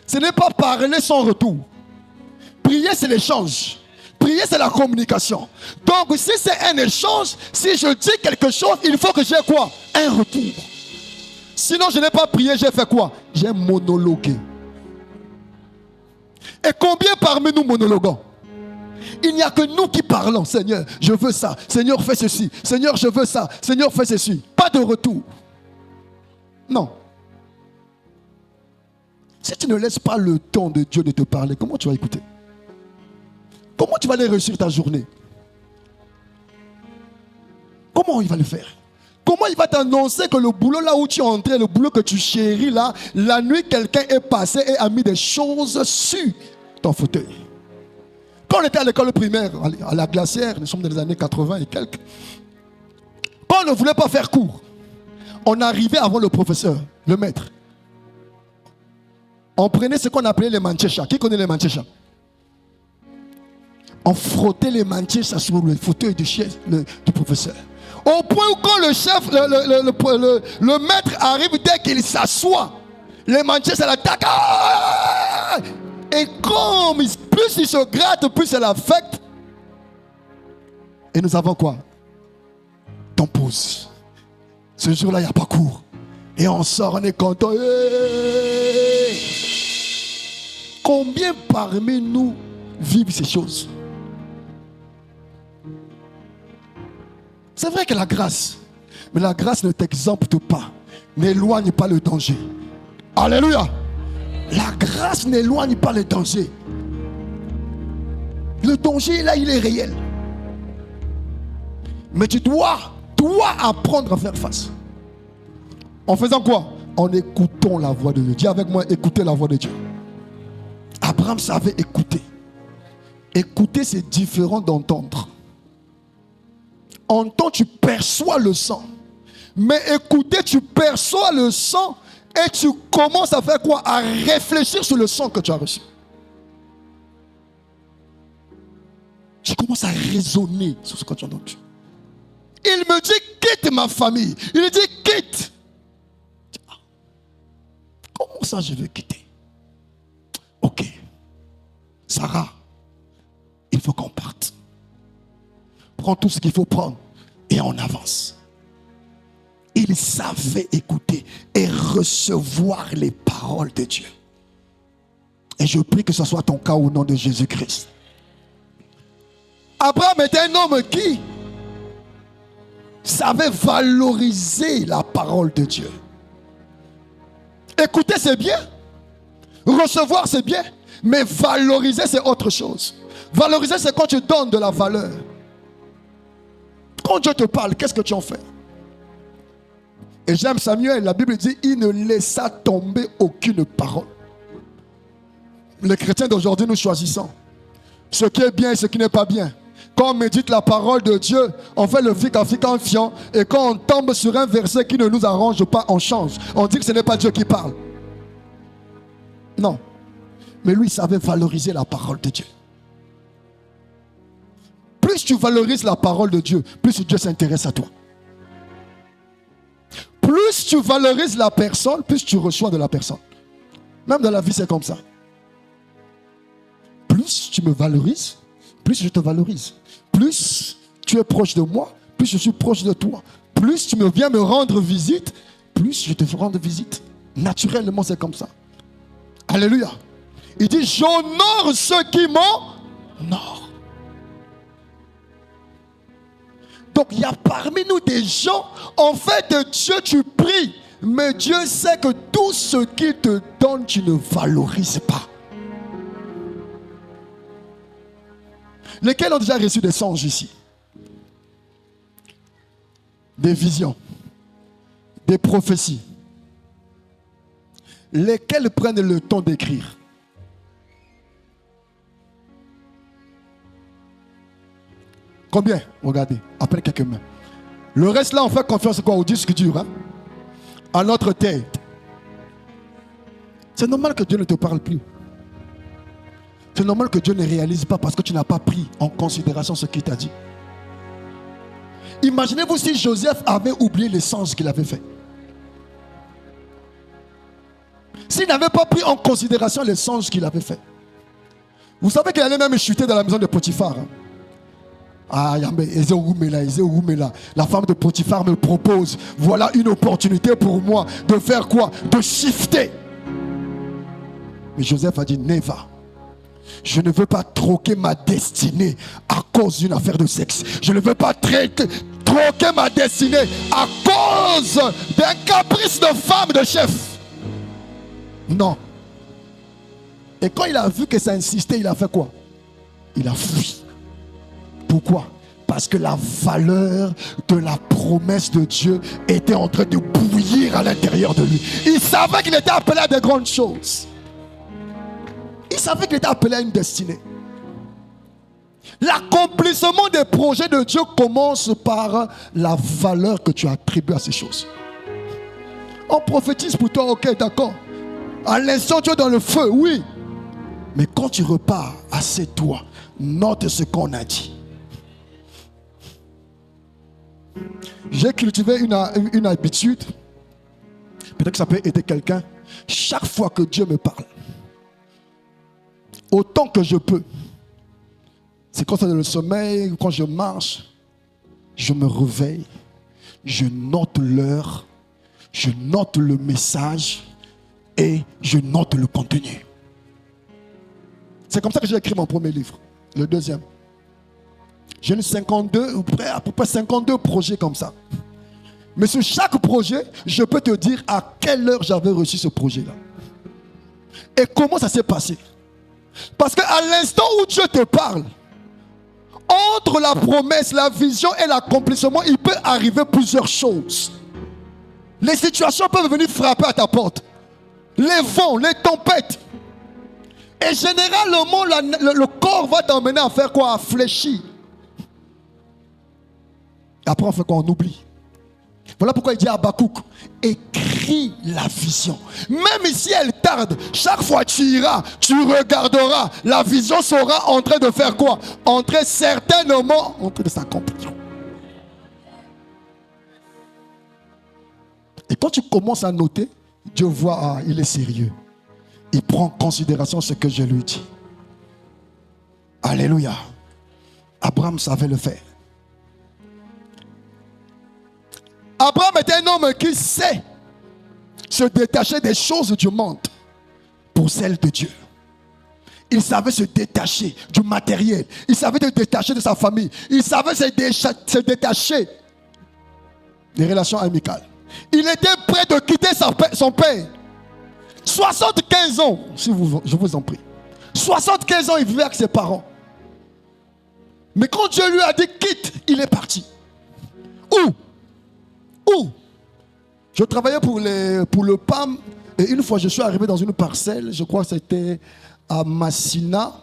ce n'est pas parler sans retour. Prier, c'est l'échange. Prier, c'est la communication. Donc, si c'est un échange, si je dis quelque chose, il faut que j'ai quoi? Un retour. Sinon, je n'ai pas prié, j'ai fait quoi? J'ai monologué. Et combien parmi nous monologuons? Il n'y a que nous qui parlons. Seigneur, je veux ça. Seigneur, fais ceci. Seigneur, je veux ça. Seigneur, fais ceci. Pas de retour. Non. Si tu ne laisses pas le temps de Dieu de te parler, comment tu vas écouter? Comment tu vas aller réussir ta journée? Comment il va le faire? Comment il va t'annoncer que le boulot là où tu es entré, le boulot que tu chéris là, la nuit quelqu'un est passé et a mis des choses sur ton fauteuil? Quand on était à l'école primaire, à la Glacière, nous sommes dans les années 80 et quelques, quand on ne voulait pas faire cours, on arrivait avant le professeur, le maître. On prenait ce qu'on appelait les manchechas. Qui connaît les manchechas? On frottait les manchechas sur le fauteuil du professeur. Au point où quand le chef, le maître arrive, dès qu'il s'assoit, les manchechas l'attaquent. Et comme plus il se gratte, plus ça l'affecte. Et nous avons quoi? Ton pause. Ce jour-là, il n'y a pas cours. Et on sort, on est content. Combien parmi nous vivent ces choses? C'est vrai que la grâce, mais la grâce ne t'exempte pas, n'éloigne pas le danger. Alléluia. La grâce n'éloigne pas le danger. Le danger là, il est réel. Mais tu dois apprendre à faire face. En faisant quoi? En écoutant la voix de Dieu. Dis avec moi, écoutez la voix de Dieu. Abraham savait écouter. Écouter, c'est différent d'entendre. Entendre, tu perçois le son. Mais écouter, tu perçois le son et tu commences à faire quoi? À réfléchir sur le son que tu as reçu. Tu commences à raisonner sur ce que tu as entendu. Il me dit, quitte ma famille. Il dit, quitte. Comment ça je vais quitter? Ok. Sarah, il faut qu'on parte. Prends tout ce qu'il faut prendre et on avance. Il savait écouter et recevoir les paroles de Dieu. Et je prie que ce soit ton cas au nom de Jésus-Christ. Abraham était un homme qui savait valoriser la parole de Dieu. Écouter, c'est bien. Recevoir, c'est bien. Mais valoriser, c'est autre chose. Valoriser, c'est quand tu donnes de la valeur. Quand Dieu te parle, qu'est-ce que tu en fais? Et j'aime Samuel, la Bible dit, il ne laissa tomber aucune parole. Les chrétiens d'aujourd'hui, nous choisissons ce qui est bien et ce qui n'est pas bien. Quand on médite la parole de Dieu, on fait le fican. Et quand on tombe sur un verset qui ne nous arrange pas, on change. On dit que ce n'est pas Dieu qui parle. Non. Mais lui, il savait valoriser la parole de Dieu. Plus tu valorises la parole de Dieu, plus Dieu s'intéresse à toi. Plus tu valorises la personne, plus tu reçois de la personne. Même dans la vie, c'est comme ça. Plus tu me valorises, plus je te valorise. Plus tu es proche de moi, plus je suis proche de toi. Plus tu viens me rendre visite, plus je te rends visite. Naturellement, c'est comme ça. Alléluia. Il dit, j'honore ceux qui m'honorent. Donc, il y a parmi nous des gens, en fait, de Dieu, tu pries. Mais Dieu sait que tout ce qu'il te donne, tu ne valorises pas. Lesquels ont déjà reçu des songes ici? Des visions, des prophéties. Lesquels prennent le temps d'écrire? Combien? Regardez, après quelques mains. Le reste là, on fait confiance quoi? Au disque dur, hein? À notre tête. C'est normal que Dieu ne te parle plus. C'est normal que Dieu ne réalise pas parce que tu n'as pas pris en considération ce qu'il t'a dit. Imaginez-vous si Joseph avait oublié les songes qu'il avait fait. S'il n'avait pas pris en considération les songes qu'il avait fait. Vous savez qu'il allait même chuter dans la maison de Potiphar. Hein? Ah, la femme de Potiphar me propose, voilà une opportunité pour moi de faire quoi? De shifter. Mais Joseph a dit, never. Je ne veux pas troquer ma destinée à cause d'une affaire de sexe. Je ne veux pas troquer ma destinée à cause d'un caprice de femme de chef. Non. Et quand il a vu que ça insistait, il a fait quoi? Il a fui. Pourquoi? Parce que la valeur de la promesse de Dieu était en train de bouillir à l'intérieur de lui. Il savait qu'il était appelé à de grandes choses. Il savait qu'il était appelé à une destinée. L'accomplissement des projets de Dieu commence par la valeur que tu attribues à ces choses. On prophétise pour toi, ok, d'accord. À l'instant, tu es dans le feu, oui. Mais quand tu repars, assieds-toi, note ce qu'on a dit. J'ai cultivé une habitude. Peut-être que ça peut aider quelqu'un. Chaque fois que Dieu me parle, autant que je peux, c'est quand c'est dans le sommeil, quand je marche, je me réveille, je note l'heure, je note le message et je note le contenu. C'est comme ça que j'ai écrit mon premier livre, le deuxième. J'ai eu 52, à peu près 52 projets comme ça. Mais sur chaque projet, je peux te dire à quelle heure j'avais reçu ce projet-là. Et comment ça s'est passé. Parce qu'à l'instant où Dieu te parle, entre la promesse, la vision et l'accomplissement, il peut arriver plusieurs choses. Les situations peuvent venir frapper à ta porte. Les vents, les tempêtes. Et généralement, le corps va t'emmener à faire quoi? À fléchir. Et après, on fait quoi? On oublie. Voilà pourquoi il dit à Habakkuk, écris la vision. Même si elle tarde, chaque fois tu iras, tu regarderas, la vision sera en train de faire quoi? Entrer certainement, en train de s'accomplir. Et quand tu commences à noter, Dieu voit, ah, il est sérieux. Il prend en considération ce que je lui dis. Alléluia. Abraham savait le faire. Abraham était un homme qui sait se détacher des choses du monde pour celles de Dieu. Il savait se détacher du matériel. Il savait se détacher de sa famille. Il savait se détacher des relations amicales. Il était prêt de quitter son père. 75 ans, je vous en prie. 75 ans, il vivait avec ses parents. Mais quand Dieu lui a dit quitte, il est parti. Où? Je travaillais pour le PAM et une fois je suis arrivé dans une parcelle, je crois que c'était à Massina,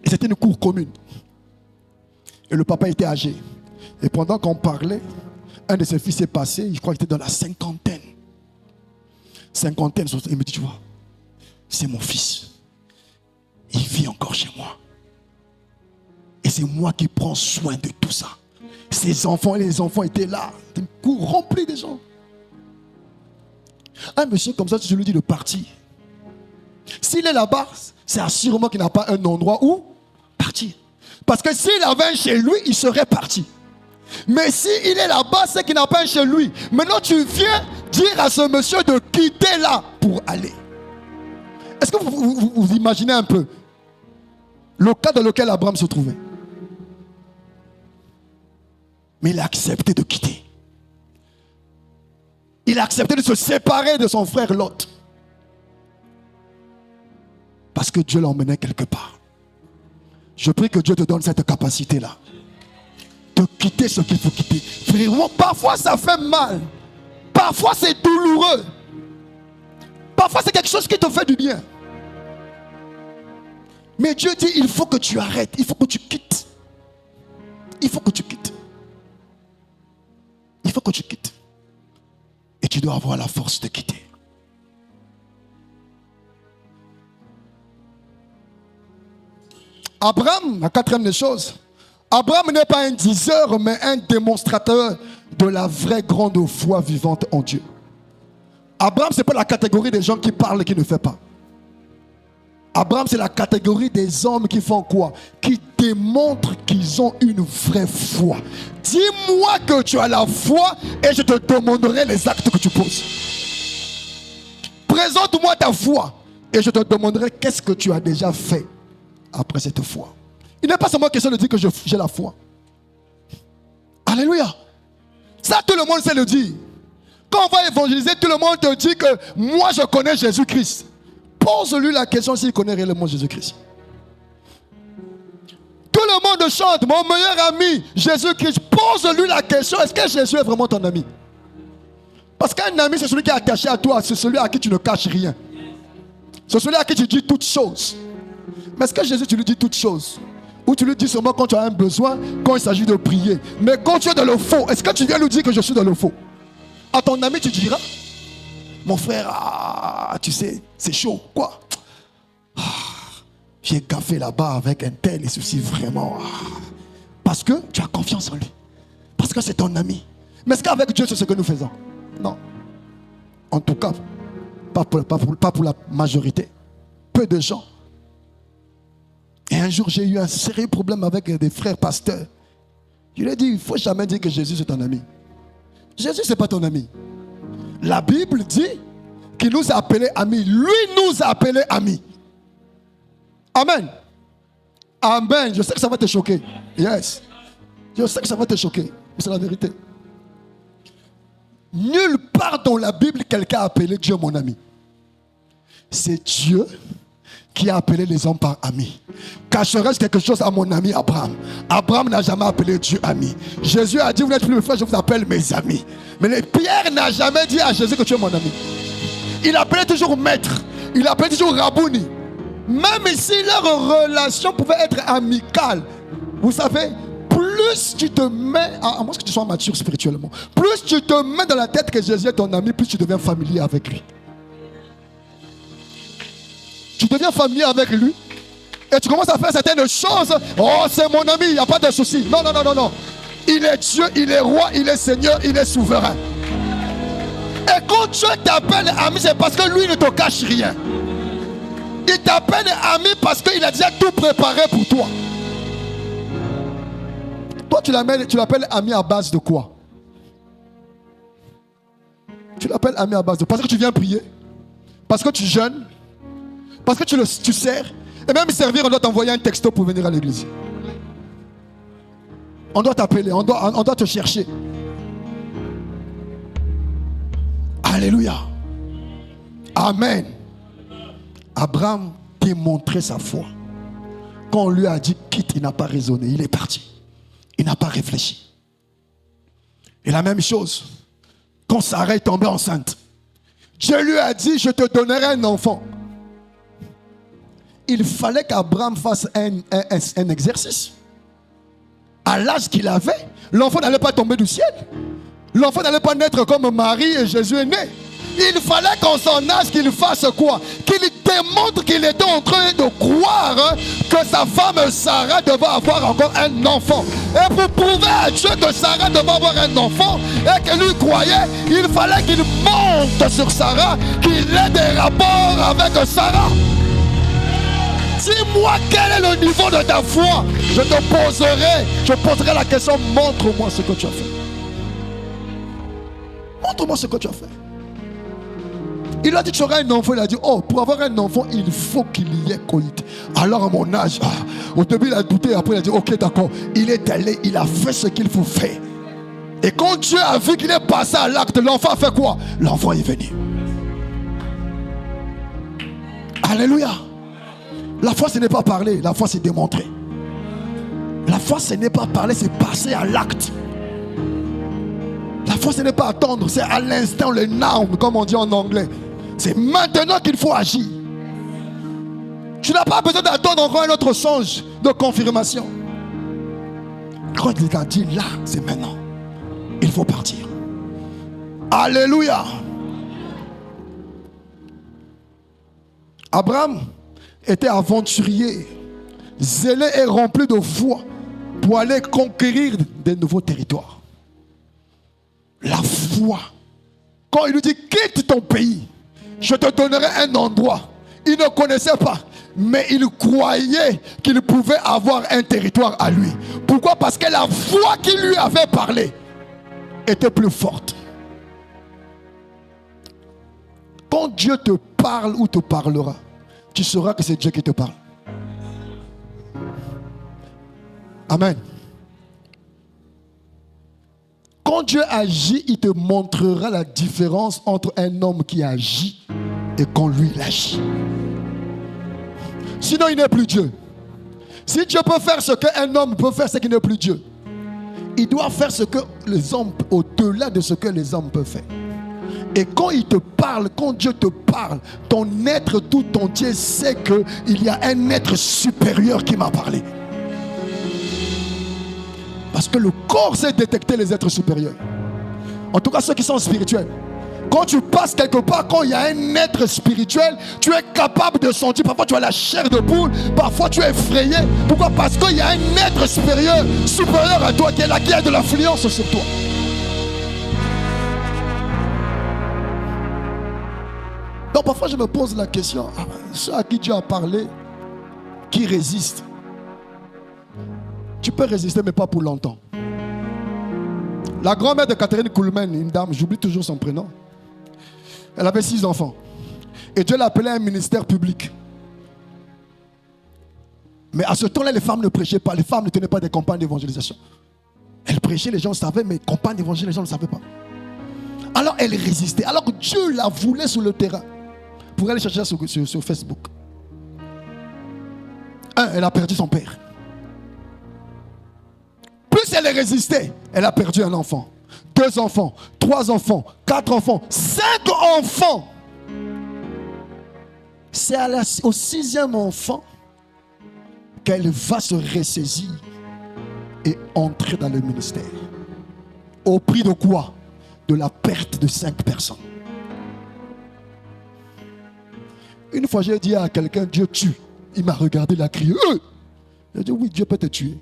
et c'était une cour commune. Et le papa était âgé. Et pendant qu'on parlait, un de ses fils est passé, je crois qu'il était dans la cinquantaine. Il me dit, tu vois, c'est mon fils. Il vit encore chez moi. Et c'est moi qui prends soin de tout ça. Ses enfants et les enfants étaient là. Une cour remplie de gens. Un monsieur comme ça, je lui dis de partir. S'il est là-bas, c'est assurément qu'il n'a pas un endroit où partir. Parce que s'il avait un chez lui, il serait parti. Mais s'il est là-bas, c'est qu'il n'a pas un chez lui. Maintenant, tu viens dire à ce monsieur de quitter là pour aller. Est-ce que vous imaginez un peu le cas dans lequel Abraham se trouvait? Mais il a accepté de quitter. Il a accepté de se séparer de son frère Lot. Parce que Dieu l'emmenait quelque part. Je prie que Dieu te donne cette capacité-là. De quitter ce qu'il faut quitter. Vraiment, parfois ça fait mal. Parfois c'est douloureux. Parfois c'est quelque chose qui te fait du bien. Mais Dieu dit, il faut que tu arrêtes. Il faut que tu quittes. Il faut que tu quittes. Il faut que tu quittes. Et tu dois avoir la force de quitter. Abraham, la quatrième des choses, Abraham n'est pas un diseur, mais un démonstrateur de la vraie grande foi vivante en Dieu. Abraham, ce n'est pas la catégorie des gens qui parlent et qui ne font pas. Abraham, c'est la catégorie des hommes qui font quoi? Qui démontrent qu'ils ont une vraie foi. Dis-moi que tu as la foi et je te demanderai les actes que tu poses. Présente-moi ta foi et je te demanderai qu'est-ce que tu as déjà fait après cette foi. Il n'est pas seulement question de dire que j'ai la foi. Alléluia. Ça, tout le monde sait le dire. Quand on va évangéliser, tout le monde te dit que moi, je connais Jésus-Christ. Pose-lui la question s'il connaît réellement Jésus-Christ. Tout le monde chante, mon meilleur ami, Jésus-Christ. Pose-lui la question, est-ce que Jésus est vraiment ton ami? Parce qu'un ami, c'est celui qui est attaché à toi, c'est celui à qui tu ne caches rien. C'est celui à qui tu dis toutes choses. Mais est-ce que Jésus, tu lui dis toutes choses? Ou tu lui dis seulement quand tu as un besoin, quand il s'agit de prier? Mais quand tu es dans le faux, est-ce que tu viens lui dire que je suis dans le faux? À ton ami, tu diras, mon frère, tu sais, c'est chaud. Quoi? J'ai gaffé là-bas avec un tel et ceci vraiment. Parce que tu as confiance en lui. Parce que c'est ton ami. Mais est-ce qu'avec Dieu, c'est ce que nous faisons? Non. En tout cas, pas pour la majorité. Peu de gens. Et un jour, j'ai eu un sérieux problème avec des frères pasteurs. Je lui ai dit, il ne faut jamais dire que Jésus c'est ton ami. Jésus, ce n'est pas ton ami. La Bible dit qu'il nous a appelés amis. Lui nous a appelés amis. Amen. Amen. Je sais que ça va te choquer. Yes. Je sais que ça va te choquer. Mais c'est la vérité. Nulle part dans la Bible, quelqu'un a appelé Dieu mon ami. C'est Dieu qui a appelé les hommes par amis. Cacherai-je quelque chose à mon ami Abraham? Abraham n'a jamais appelé Dieu ami. Jésus a dit, vous n'êtes plus mes frères, je vous appelle mes amis. Mais Pierre n'a jamais dit à Jésus que tu es mon ami. Il appelait toujours maître. Il appelait toujours Rabouni. Même si leur relation pouvait être amicale. Vous savez, plus tu te mets, à moins que tu sois mature spirituellement, plus tu te mets dans la tête que Jésus est ton ami, plus tu deviens familier avec lui. Tu deviens familier avec lui et tu commences à faire certaines choses. Oh, c'est mon ami, il n'y a pas de souci. Non, non, non, non, non. Il est Dieu, il est roi, il est Seigneur, il est souverain. Et quand Dieu t'appelle ami, c'est parce que lui ne te cache rien. Il t'appelle ami parce qu'il a déjà tout préparé pour toi. Toi, tu l'appelles ami à base de quoi? Tu l'appelles ami à base de... Parce que tu viens prier? Parce que tu jeûnes? Parce que tu sers? Et même servir, on doit t'envoyer un texto pour venir à l'église. On doit t'appeler, on doit te chercher. Alléluia. Amen. Abraham démontrait sa foi. Quand on lui a dit quitte, il n'a pas raisonné, il est parti. Il n'a pas réfléchi. Et la même chose, quand Sarah est tombée enceinte. Dieu lui a dit, je te donnerai un enfant. Il fallait qu'Abraham fasse un exercice. À l'âge qu'il avait, l'enfant n'allait pas tomber du ciel. L'enfant n'allait pas naître comme Marie et Jésus est né. Il fallait qu'en son âge qu'il fasse quoi? Qu'il démontre qu'il était en train de croire que sa femme Sarah devait avoir encore un enfant. Et pour prouver à Dieu que Sarah devait avoir un enfant et que lui croyait, il fallait qu'il monte sur Sarah, qu'il ait des rapports avec Sarah. Dis-moi quel est le niveau de ta foi. Je poserai la question, montre-moi ce que tu as fait. Montre-moi ce que tu as fait. Il a dit tu auras un enfant. Il a dit pour avoir un enfant il faut qu'il y ait coït. Alors à mon âge, au début il a douté, après il a dit ok d'accord. Il est allé, il a fait ce qu'il faut faire. Et quand Dieu a vu qu'il est passé à l'acte, l'enfant a fait quoi? L'enfant est venu. Alléluia. La foi ce n'est pas parler, la foi c'est démontrer. La foi ce n'est pas parler, c'est passer à l'acte. La foi ce n'est pas attendre, c'est à l'instant, le now, comme on dit en anglais. C'est maintenant qu'il faut agir. Tu n'as pas besoin d'attendre encore un autre songe de confirmation. Quand il a dit là, c'est maintenant. Il faut partir. Alléluia. Abraham était aventurier, zélé et rempli de foi pour aller conquérir de nouveaux territoires. La foi. Quand il lui dit quitte ton pays, je te donnerai un endroit. Il ne connaissait pas, mais il croyait qu'il pouvait avoir un territoire à lui. Pourquoi? Parce que la foi qui lui avait parlé était plus forte. Quand Dieu te parle ou te parlera, tu sauras que c'est Dieu qui te parle. Amen. Quand Dieu agit, il te montrera la différence entre un homme qui agit et quand lui il agit. Sinon il n'est plus Dieu. Si Dieu peut faire ce qu'un homme peut faire, c'est qu'il n'est plus Dieu. Il doit faire ce que les hommes, au-delà de ce que les hommes peuvent faire. Et quand il te parle, quand Dieu te parle, ton être tout entier sait qu'il y a un être supérieur qui m'a parlé. Parce que le corps sait détecter les êtres supérieurs. En tout cas ceux qui sont spirituels. Quand tu passes quelque part, quand il y a un être spirituel, tu es capable de sentir. Parfois tu as la chair de poule, parfois tu es effrayé. Pourquoi? Parce qu'il y a un être supérieur à toi qui est là, qui a de l'influence sur toi. Donc parfois je me pose la question, ceux à qui Dieu a parlé, qui résistent. Tu peux résister mais pas pour longtemps. La grand-mère de Catherine Kuhlman, une dame, j'oublie toujours son prénom. Elle avait 6 enfants. Et Dieu l'appelait à un ministère public. Mais à ce temps-là, les femmes ne prêchaient pas. Les femmes ne tenaient pas des campagnes d'évangélisation. Elles prêchaient, les gens savaient, mais campagnes d'évangélisation, les gens ne savaient pas. Alors elle résistait. Alors que Dieu la voulait sur le terrain. Pour aller chercher ça sur Facebook. Elle a perdu son père. Plus elle résistait, elle a perdu un enfant, 2 enfants, 3 enfants, 4 enfants, 5 enfants. C'est au 6e enfant qu'elle va se ressaisir et entrer dans le ministère. Au prix de quoi? De la perte de 5 personnes. Une fois j'ai dit à quelqu'un, Dieu tue. Il m'a regardé, il a crié. Il a dit oui, Dieu peut te tuer.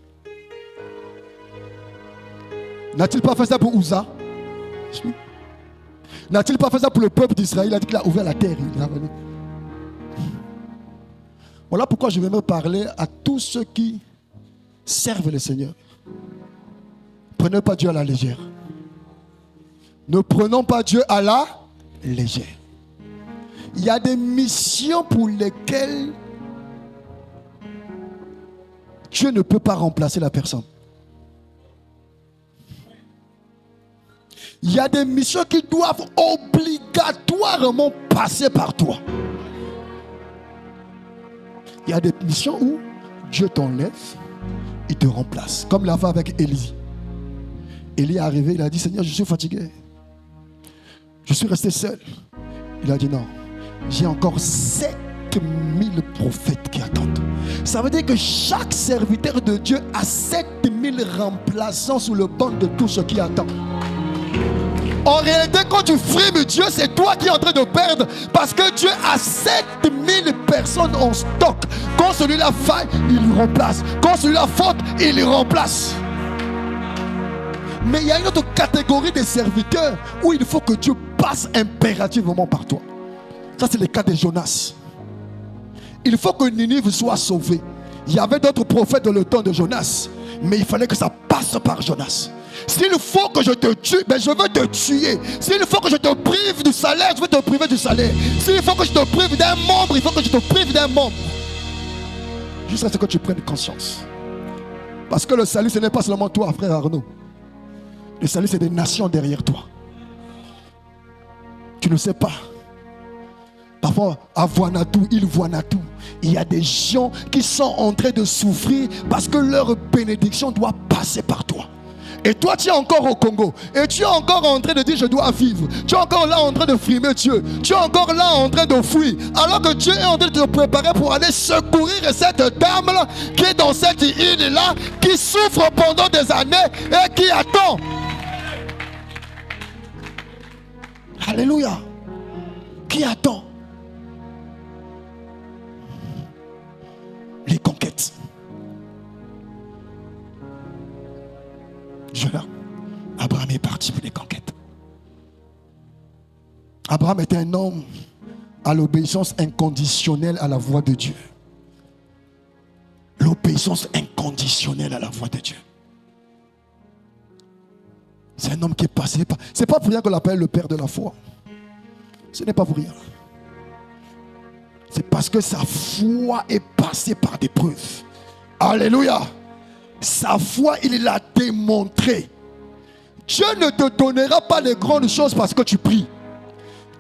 N'a-t-il pas fait ça pour Uza? N'a-t-il pas fait ça pour le peuple d'Israël? Il a dit qu'il a ouvert la terre. Il est revenu. Voilà pourquoi je vais me parler à tous ceux qui servent le Seigneur. Prenez pas Dieu à la légère. Ne prenons pas Dieu à la légère. Il y a des missions pour lesquelles Dieu ne peut pas remplacer la personne. Il y a des missions qui doivent obligatoirement passer par toi. Il y a des missions où Dieu t'enlève, il te remplace. Comme l'a fait avec Élie. Élie est arrivé, il a dit, Seigneur, je suis fatigué. Je suis resté seul. Il a dit non. J'ai encore 7000 prophètes qui attendent. Ça veut dire que chaque serviteur de Dieu a 7000 remplaçants sous le banc de tous ceux qui attendent. En réalité, quand tu frimes Dieu, c'est toi qui es en train de perdre. Parce que Dieu a 7000 personnes en stock. Quand celui-là faille, il le remplace. Quand celui-là faute, il le remplace. Mais il y a une autre catégorie de serviteurs où il faut que Dieu passe impérativement par toi. Ça, c'est le cas de Jonas. Il faut que Ninive soit sauvée. Il y avait d'autres prophètes dans le temps de Jonas, mais il fallait que ça passe par Jonas. S'il faut que je te tue, ben je veux te tuer. S'il faut que je te prive du salaire, je veux te priver du salaire. S'il faut que je te prive d'un membre, il faut que je te prive d'un membre. Jusqu'à ce que tu prennes conscience. Parce que le salut, ce n'est pas seulement toi, frère Arnaud. Le salut, c'est des nations derrière toi. Tu ne sais pas. Parfois, à Voanatou, il y a des gens qui sont en train de souffrir parce que leur bénédiction doit passer par toi. Et toi, tu es encore au Congo. Et tu es encore en train de dire, je dois vivre. Tu es encore là en train de frimer Dieu. Tu es encore là en train de fuir. Alors que Dieu est en train de te préparer pour aller secourir cette dame-là qui est dans cette île-là, qui souffre pendant des années et qui attend. Alléluia. Qui attend? Les conquêtes. Abraham est parti pour les conquêtes. Abraham était un homme à l'obéissance inconditionnelle à la voix de Dieu. L'obéissance inconditionnelle à la voix de Dieu. C'est un homme qui est passé par... C'est pas pour rien qu'on l'appelle le père de la foi. Ce n'est pas pour rien. C'est parce que sa foi est passée par des preuves. Alléluia. Sa foi, il l'a démontré. Dieu ne te donnera pas de grandes choses parce que tu pries.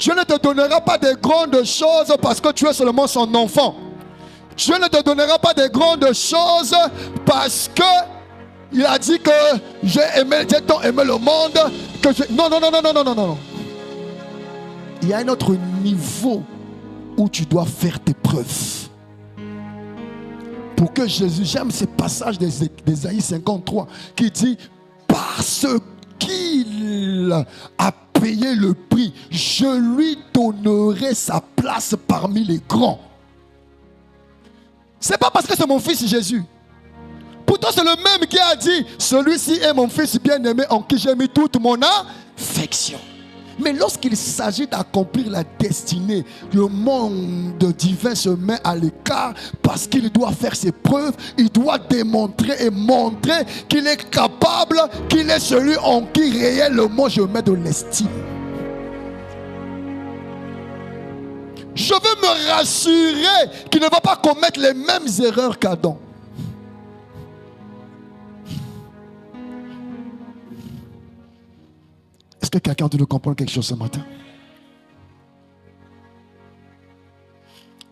Dieu ne te donnera pas de grandes choses parce que tu es seulement son enfant. Dieu ne te donnera pas de grandes choses parce que il a dit que j'ai tant aimé le monde que je... Non. Il y a un autre niveau où tu dois faire tes preuves. Pour que Jésus, j'aime ces passages d'Ésaïe 53 qui dit parce qu'il a payé le prix, je lui donnerai sa place parmi les grands. C'est pas parce que c'est mon fils Jésus. Pourtant c'est le même qui a dit celui-ci est mon fils bien-aimé en qui j'ai mis toute mon affection. Mais lorsqu'il s'agit d'accomplir la destinée, le monde divin se met à l'écart parce qu'il doit faire ses preuves, il doit démontrer et montrer qu'il est capable, qu'il est celui en qui réellement je mets de l'estime. Je veux me rassurer qu'il ne va pas commettre les mêmes erreurs qu'Adam. Est-ce que quelqu'un doit comprendre quelque chose ce matin?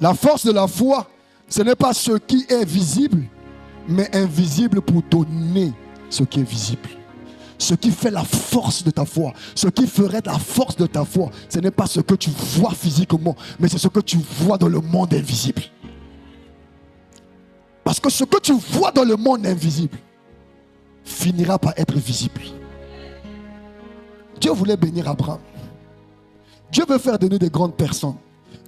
La force de la foi, ce n'est pas ce qui est visible, mais invisible pour donner ce qui est visible. Ce qui fait la force de ta foi, ce qui ferait la force de ta foi, ce n'est pas ce que tu vois physiquement, mais c'est ce que tu vois dans le monde invisible. Parce que ce que tu vois dans le monde invisible finira par être visible. Dieu voulait bénir Abraham. Dieu veut faire de nous des grandes personnes.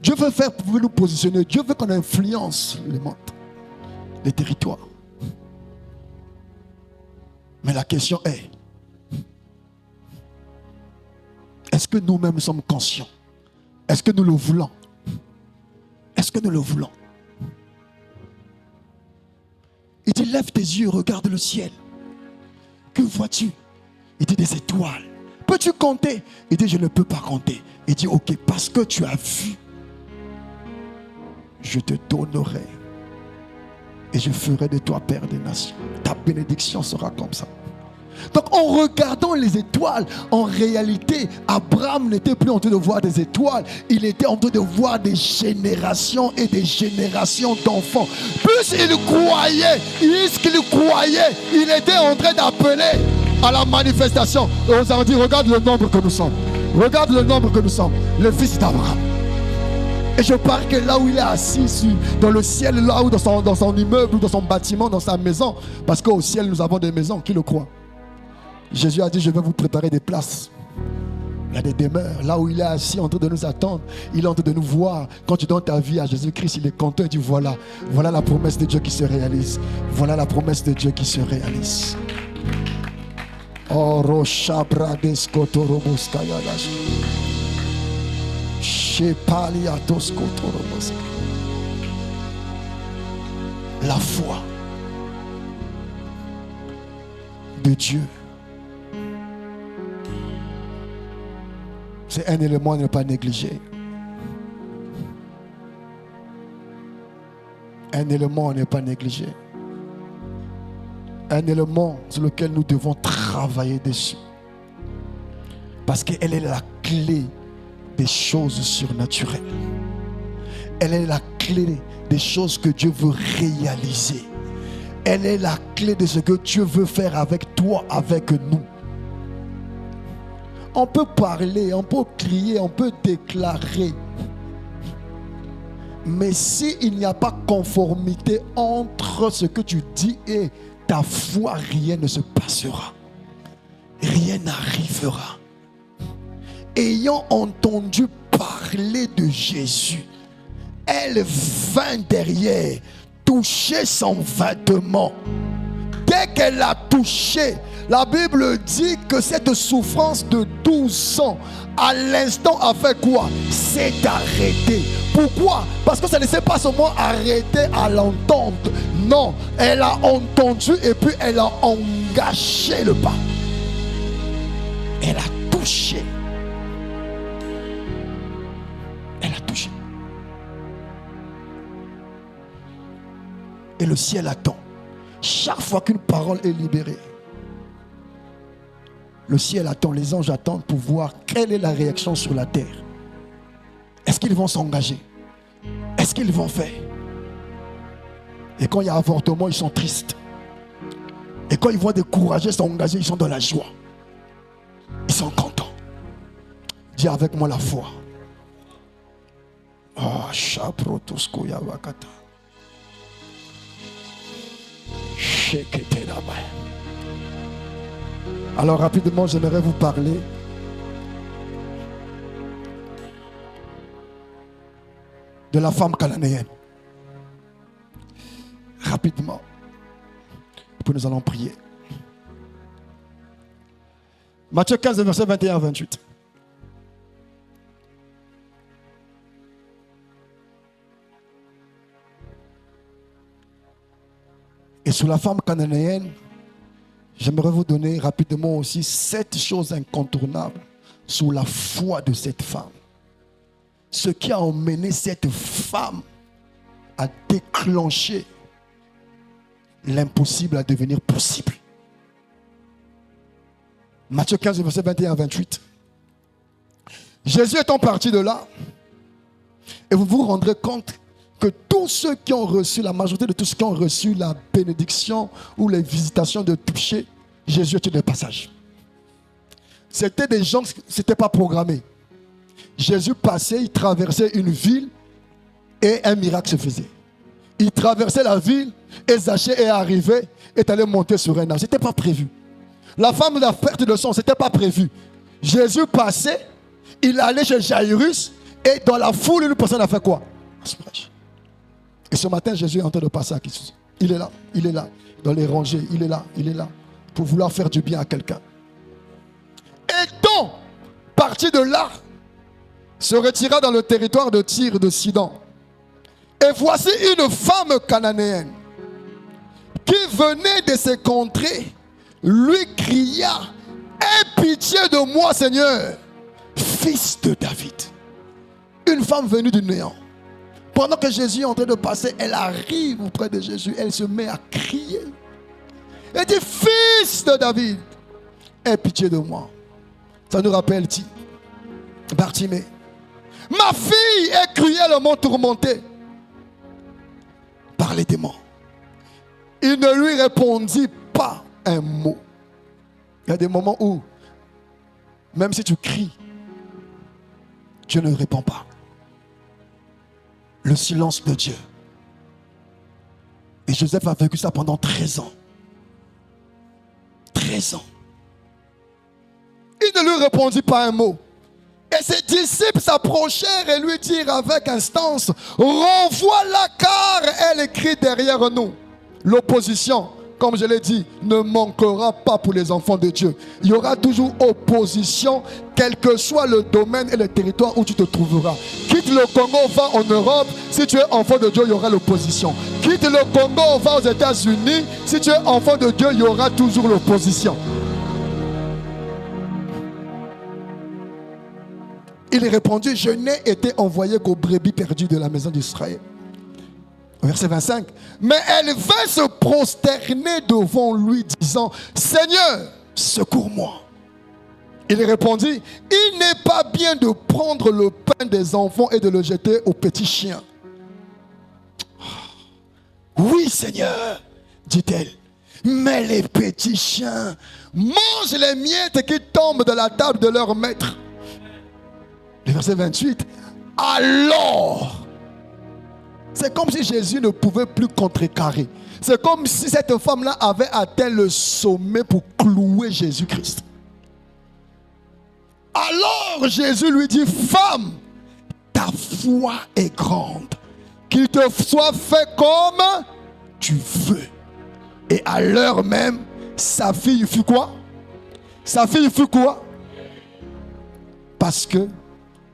Dieu veut nous positionner. Dieu veut qu'on influence le monde, les territoires. Mais la question est-ce que nous-mêmes sommes conscients? Est-ce que nous le voulons? Est-ce que nous le voulons? Il dit, lève tes yeux, regarde le ciel. Que vois-tu? Il dit, des étoiles. Peux-tu compter? Il dit, je ne peux pas compter. Il dit, ok, parce que tu as vu, je te donnerai et je ferai de toi père des nations. Ta bénédiction sera comme ça. Donc en regardant les étoiles, en réalité, Abraham n'était plus en train de voir des étoiles, il était en train de voir des générations et des générations d'enfants. Plus il croyait, il était en train d'appeler à la manifestation. Et on s'en dit, regarde le nombre que nous sommes. Regarde le nombre que nous sommes. Le fils d'Abraham. Et je parie que là où il est assis, dans le ciel, là où dans son immeuble, ou dans son bâtiment, dans sa maison, parce qu'au ciel nous avons des maisons, qui le croit? Jésus a dit, je vais vous préparer des places. Il y a des demeures. Là où il est assis en train de nous attendre, il est en train de nous voir. Quand tu donnes ta vie à Jésus-Christ, il est content et dit, voilà la promesse de Dieu qui se réalise. Voilà la promesse de Dieu qui se réalise. Oh, Rocha Brades Kotorobos Kayadash. La foi de Dieu, c'est un élément à ne pas négliger. Un élément à ne pas négliger. Un élément sur lequel nous devons travailler dessus. Parce qu'elle est la clé des choses surnaturelles. Elle est la clé des choses que Dieu veut réaliser. Elle est la clé de ce que Dieu veut faire avec toi, avec nous. On peut parler, on peut crier, on peut déclarer. Mais s'il n'y a pas conformité entre ce que tu dis et ta foi, rien ne se passera. Rien n'arrivera. Ayant entendu parler de Jésus, elle vint derrière, toucher son vêtement. Dès qu'elle l'a touché, la Bible dit que cette souffrance de 12 ans, à l'instant, a fait quoi? C'est arrêté. Pourquoi? Parce que ça ne s'est pas seulement arrêté à l'entendre. Non, elle a entendu et puis elle a engagé le pas. Elle a touché. Elle a touché. Et le ciel attend. Chaque fois qu'une parole est libérée, le ciel attend, les anges attendent pour voir quelle est la réaction sur la terre. Est-ce qu'ils vont s'engager? Est-ce qu'ils vont faire? Et quand il y a avortement, ils sont tristes. Et quand ils voient décourager, s'engager, ils sont dans la joie. Ils sont contents. Dis avec moi la foi. Ah, chaprotosko yavakata. Alors rapidement, j'aimerais vous parler de la femme cananéenne. Rapidement. Et puis nous allons prier. Matthieu 15, verset 21 à 28. Et sur la femme cananéenne, j'aimerais vous donner rapidement aussi 7 choses incontournables sur la foi de cette femme. Ce qui a emmené cette femme à déclencher l'impossible à devenir possible. Matthieu 15, verset 21 à 28. Jésus étant parti de là, et vous vous rendrez compte que tous ceux qui ont reçu, la majorité de tous ceux qui ont reçu la bénédiction ou les visitations de toucher, Jésus était de passage. C'était des gens, ce n'était pas programmé. Jésus passait, il traversait une ville et un miracle se faisait. Il traversait la ville et Zachée est arrivé et est allé monter sur un arbre. Ce n'était pas prévu. La femme de la perte de sang, ce n'était pas prévu. Jésus passait, il allait chez Jairus et dans la foule, une personne a fait quoi? Et ce matin, Jésus est en train de passer à qui? Il est là, dans les rangées, il est là, pour vouloir faire du bien à quelqu'un. Étant parti de là, se retira dans le territoire de Tyr et de Sidon. Et voici une femme cananéenne qui venait de ces contrées, lui cria: aie pitié de moi, Seigneur, fils de David. Une femme venue du néant. Pendant que Jésus est en train de passer, elle arrive auprès de Jésus. Elle se met à crier. Elle dit: fils de David, aie pitié de moi. Ça nous rappelle Bartimée. Ma fille est cruellement tourmentée par les démons. Il ne lui répondit pas un mot. Il y a des moments où, même si tu cries, Dieu ne répond pas. Le silence de Dieu. Et Joseph a vécu ça pendant 13 ans. 13 ans. Il ne lui répondit pas un mot. Et ses disciples s'approchèrent et lui dirent avec instance, renvoie-la car elle écrit derrière nous. L'opposition, comme je l'ai dit, ne manquera pas pour les enfants de Dieu. Il y aura toujours opposition, quel que soit le domaine et le territoire où tu te trouveras. Quitte le Congo, va en Europe, si tu es enfant de Dieu, il y aura l'opposition. Quitte le Congo, va aux États-Unis, si tu es enfant de Dieu, il y aura toujours l'opposition. Il répondit, je n'ai été envoyé qu'aux brebis perdues de la maison d'Israël. Verset 25. Mais elle vint se prosterner devant lui, disant, Seigneur, secours-moi. Il répondit, il n'est pas bien de prendre le pain des enfants et de le jeter aux petits chiens. Oui, Seigneur, dit-elle, mais les petits chiens mangent les miettes qui tombent de la table de leur maître. Le verset 28. Alors, c'est comme si Jésus ne pouvait plus contrecarrer. C'est comme si cette femme-là avait atteint le sommet pour clouer Jésus-Christ. Alors Jésus lui dit, femme, ta foi est grande. Qu'il te soit fait comme tu veux. Et à l'heure même, sa fille fut quoi? Sa fille fut quoi? Parce que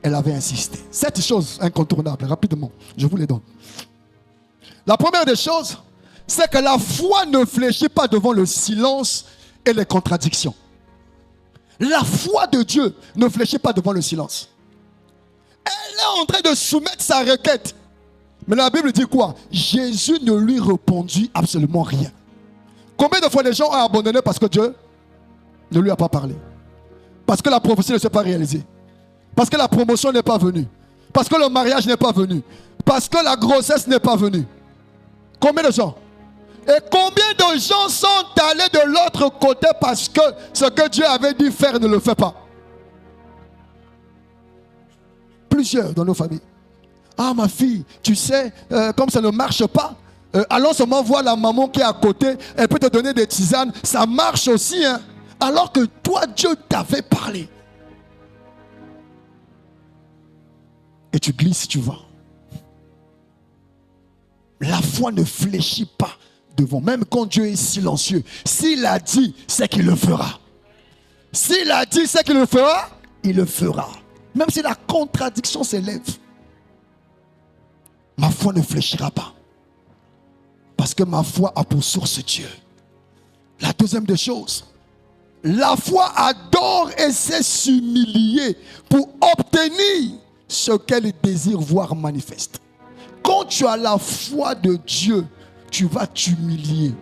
elle avait insisté. 7 choses incontournables, rapidement, je vous les donne. La première des choses, c'est que la foi ne fléchit pas devant le silence et les contradictions. La foi de Dieu ne fléchit pas devant le silence. Elle est en train de soumettre sa requête. Mais la Bible dit quoi? Jésus ne lui répondit absolument rien. Combien de fois les gens ont abandonné parce que Dieu ne lui a pas parlé? Parce que la prophétie ne s'est pas réalisée. Parce que la promotion n'est pas venue. Parce que le mariage n'est pas venu. Parce que la grossesse n'est pas venue. Combien de gens? Et combien de gens sont allés de l'autre côté parce que ce que Dieu avait dit faire ne le fait pas? Plusieurs dans nos familles. Ah ma fille, tu sais, comme ça ne marche pas, allons seulement voir la maman qui est à côté, elle peut te donner des tisanes, ça marche aussi, hein? Alors que toi, Dieu t'avait parlé. Et tu glisses, tu vas. La foi ne fléchit pas devant, même quand Dieu est silencieux. S'il a dit, c'est qu'il le fera. S'il a dit, c'est qu'il le fera, il le fera. Même si la contradiction s'élève, ma foi ne fléchira pas. Parce que ma foi a pour source Dieu. La deuxième des choses, la foi adore et sait s'humilier pour obtenir ce qu'elle désire voir manifeste. Quand tu as la foi de Dieu, tu vas t'humilier.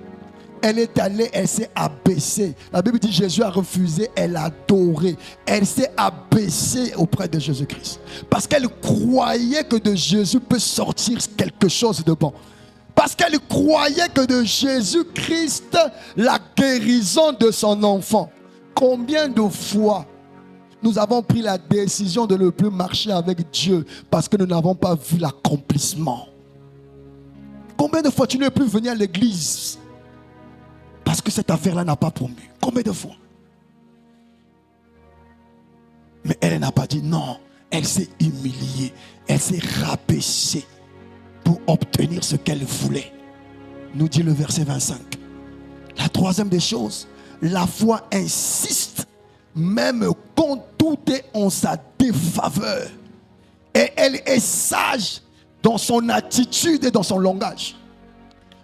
Elle est allée, elle s'est abaissée. La Bible dit Jésus a refusé, elle a adoré. Elle s'est abaissée auprès de Jésus-Christ. Parce qu'elle croyait que de Jésus peut sortir quelque chose de bon. Parce qu'elle croyait que de Jésus-Christ, la guérison de son enfant. Combien de fois nous avons pris la décision de ne plus marcher avec Dieu parce que nous n'avons pas vu l'accomplissement? Combien de fois tu n'es plus venu à l'église parce que cette affaire-là n'a pas promu? Combien de fois? Mais elle n'a pas dit non. Elle s'est humiliée. Elle s'est rabaissée pour obtenir ce qu'elle voulait. Nous dit le verset 25. La troisième des choses, la foi insiste même quand tout est en sa défaveur. Et elle est sage dans son attitude et dans son langage.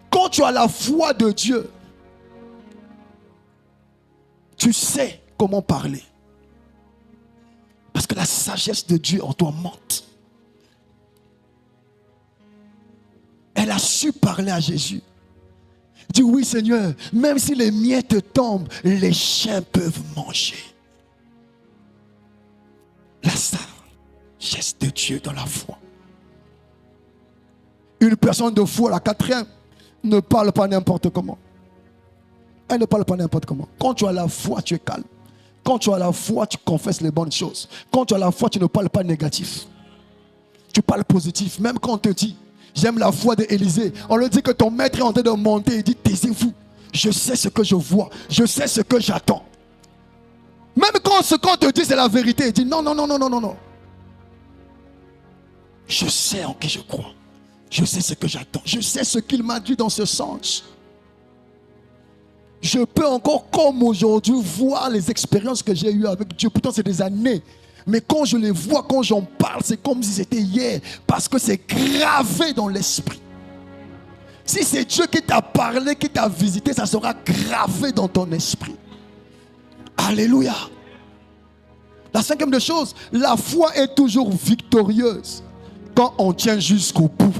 Quand tu as la foi de Dieu, tu sais comment parler. Parce que la sagesse de Dieu en toi monte. Elle a su parler à Jésus. Dis oui Seigneur, même si les miettes tombent, les chiens peuvent manger. La sagesse de Dieu dans la foi. Une personne de foi, la quatrième, ne parle pas n'importe comment. Elle ne parle pas n'importe comment. Quand tu as la foi, tu es calme. quand tu as la foi, tu confesses les bonnes choses. Quand tu as la foi, tu ne parles pas négatif. Tu parles positif. Même quand on te dit, j'aime la foi d'Élisée, on lui dit que ton maître est en train de monter. Il dit, taisez-vous. Je sais ce que je vois. Je sais ce que j'attends. Même quand ce qu'on te dit, c'est la vérité. Il dit, non, non, non, non, non, non, non. Je sais en qui je crois. Je sais ce que j'attends. Je sais ce qu'il m'a dit dans ce sens. Je peux encore, comme aujourd'hui, voir les expériences que j'ai eues avec Dieu. Pourtant, c'est des années. Mais quand je les vois, quand j'en parle, c'est comme si c'était hier. Parce que c'est gravé dans l'esprit. Si c'est Dieu qui t'a parlé, qui t'a visité, ça sera gravé dans ton esprit. Alléluia. La cinquième des choses, la foi est toujours victorieuse quand on tient jusqu'au bout.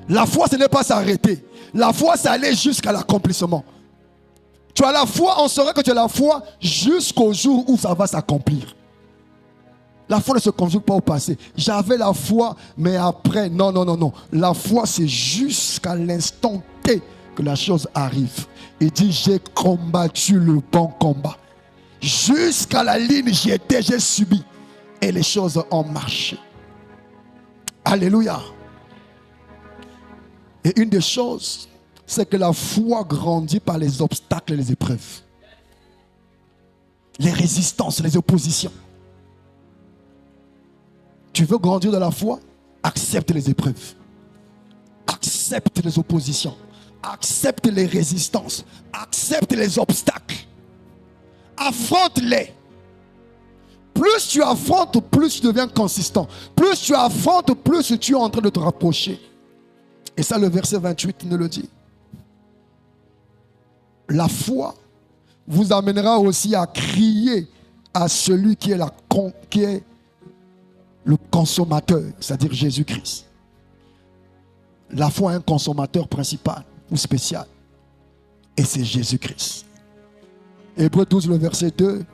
La foi, ce n'est pas s'arrêter. La foi, c'est aller jusqu'à l'accomplissement. Tu as la foi, on saurait que tu as la foi jusqu'au jour où ça va s'accomplir. La foi ne se conjugue pas au passé. J'avais la foi, mais après, non, non, non, non. La foi, c'est jusqu'à l'instant T que la chose arrive. Il dit, j'ai combattu le bon combat. Jusqu'à la ligne, j'y étais, j'ai subi. Et les choses ont marché. Alléluia. Et une des choses, c'est que la foi grandit par les obstacles et les épreuves. Les résistances, les oppositions. Tu veux grandir dans la foi? Accepte les épreuves. Accepte les oppositions. Accepte les résistances. Accepte les obstacles. Affronte-les. Plus tu affrontes, plus tu deviens consistant. Plus tu affrontes, plus tu es en train de te rapprocher. Et ça, le verset 28 nous le dit. La foi vous amènera aussi à crier à celui qui est le consommateur, c'est-à-dire Jésus-Christ. La foi a un consommateur principal ou spécial. Et c'est Jésus-Christ. Hébreux 12, le verset 2.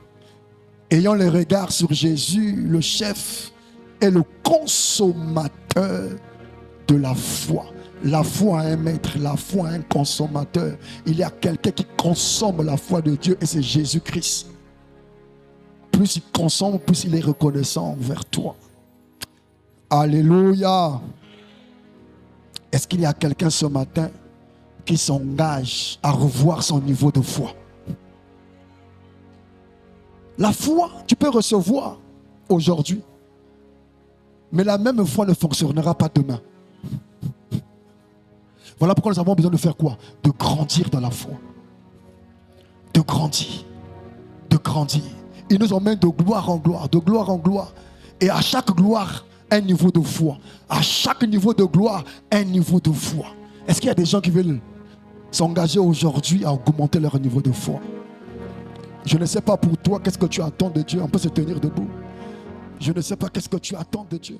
Ayant les regards sur Jésus, le chef et le consommateur de la foi. La foi a un maître, la foi a un consommateur. Il y a quelqu'un qui consomme la foi de Dieu et c'est Jésus-Christ. Plus il consomme, plus il est reconnaissant envers toi. Alléluia. Est-ce qu'il y a quelqu'un ce matin qui s'engage à revoir son niveau de foi? La foi, tu peux recevoir aujourd'hui, mais la même foi ne fonctionnera pas demain. Voilà pourquoi nous avons besoin de faire quoi? De grandir dans la foi. De grandir. De grandir. Il nous emmène de gloire en gloire, de gloire en gloire. Et à chaque gloire, un niveau de foi. À chaque niveau de gloire, un niveau de foi. Est-ce qu'il y a des gens qui veulent s'engager aujourd'hui à augmenter leur niveau de foi? Je ne sais pas pour toi, qu'est-ce que tu attends de Dieu? On peut se tenir debout. Je ne sais pas qu'est-ce que tu attends de Dieu.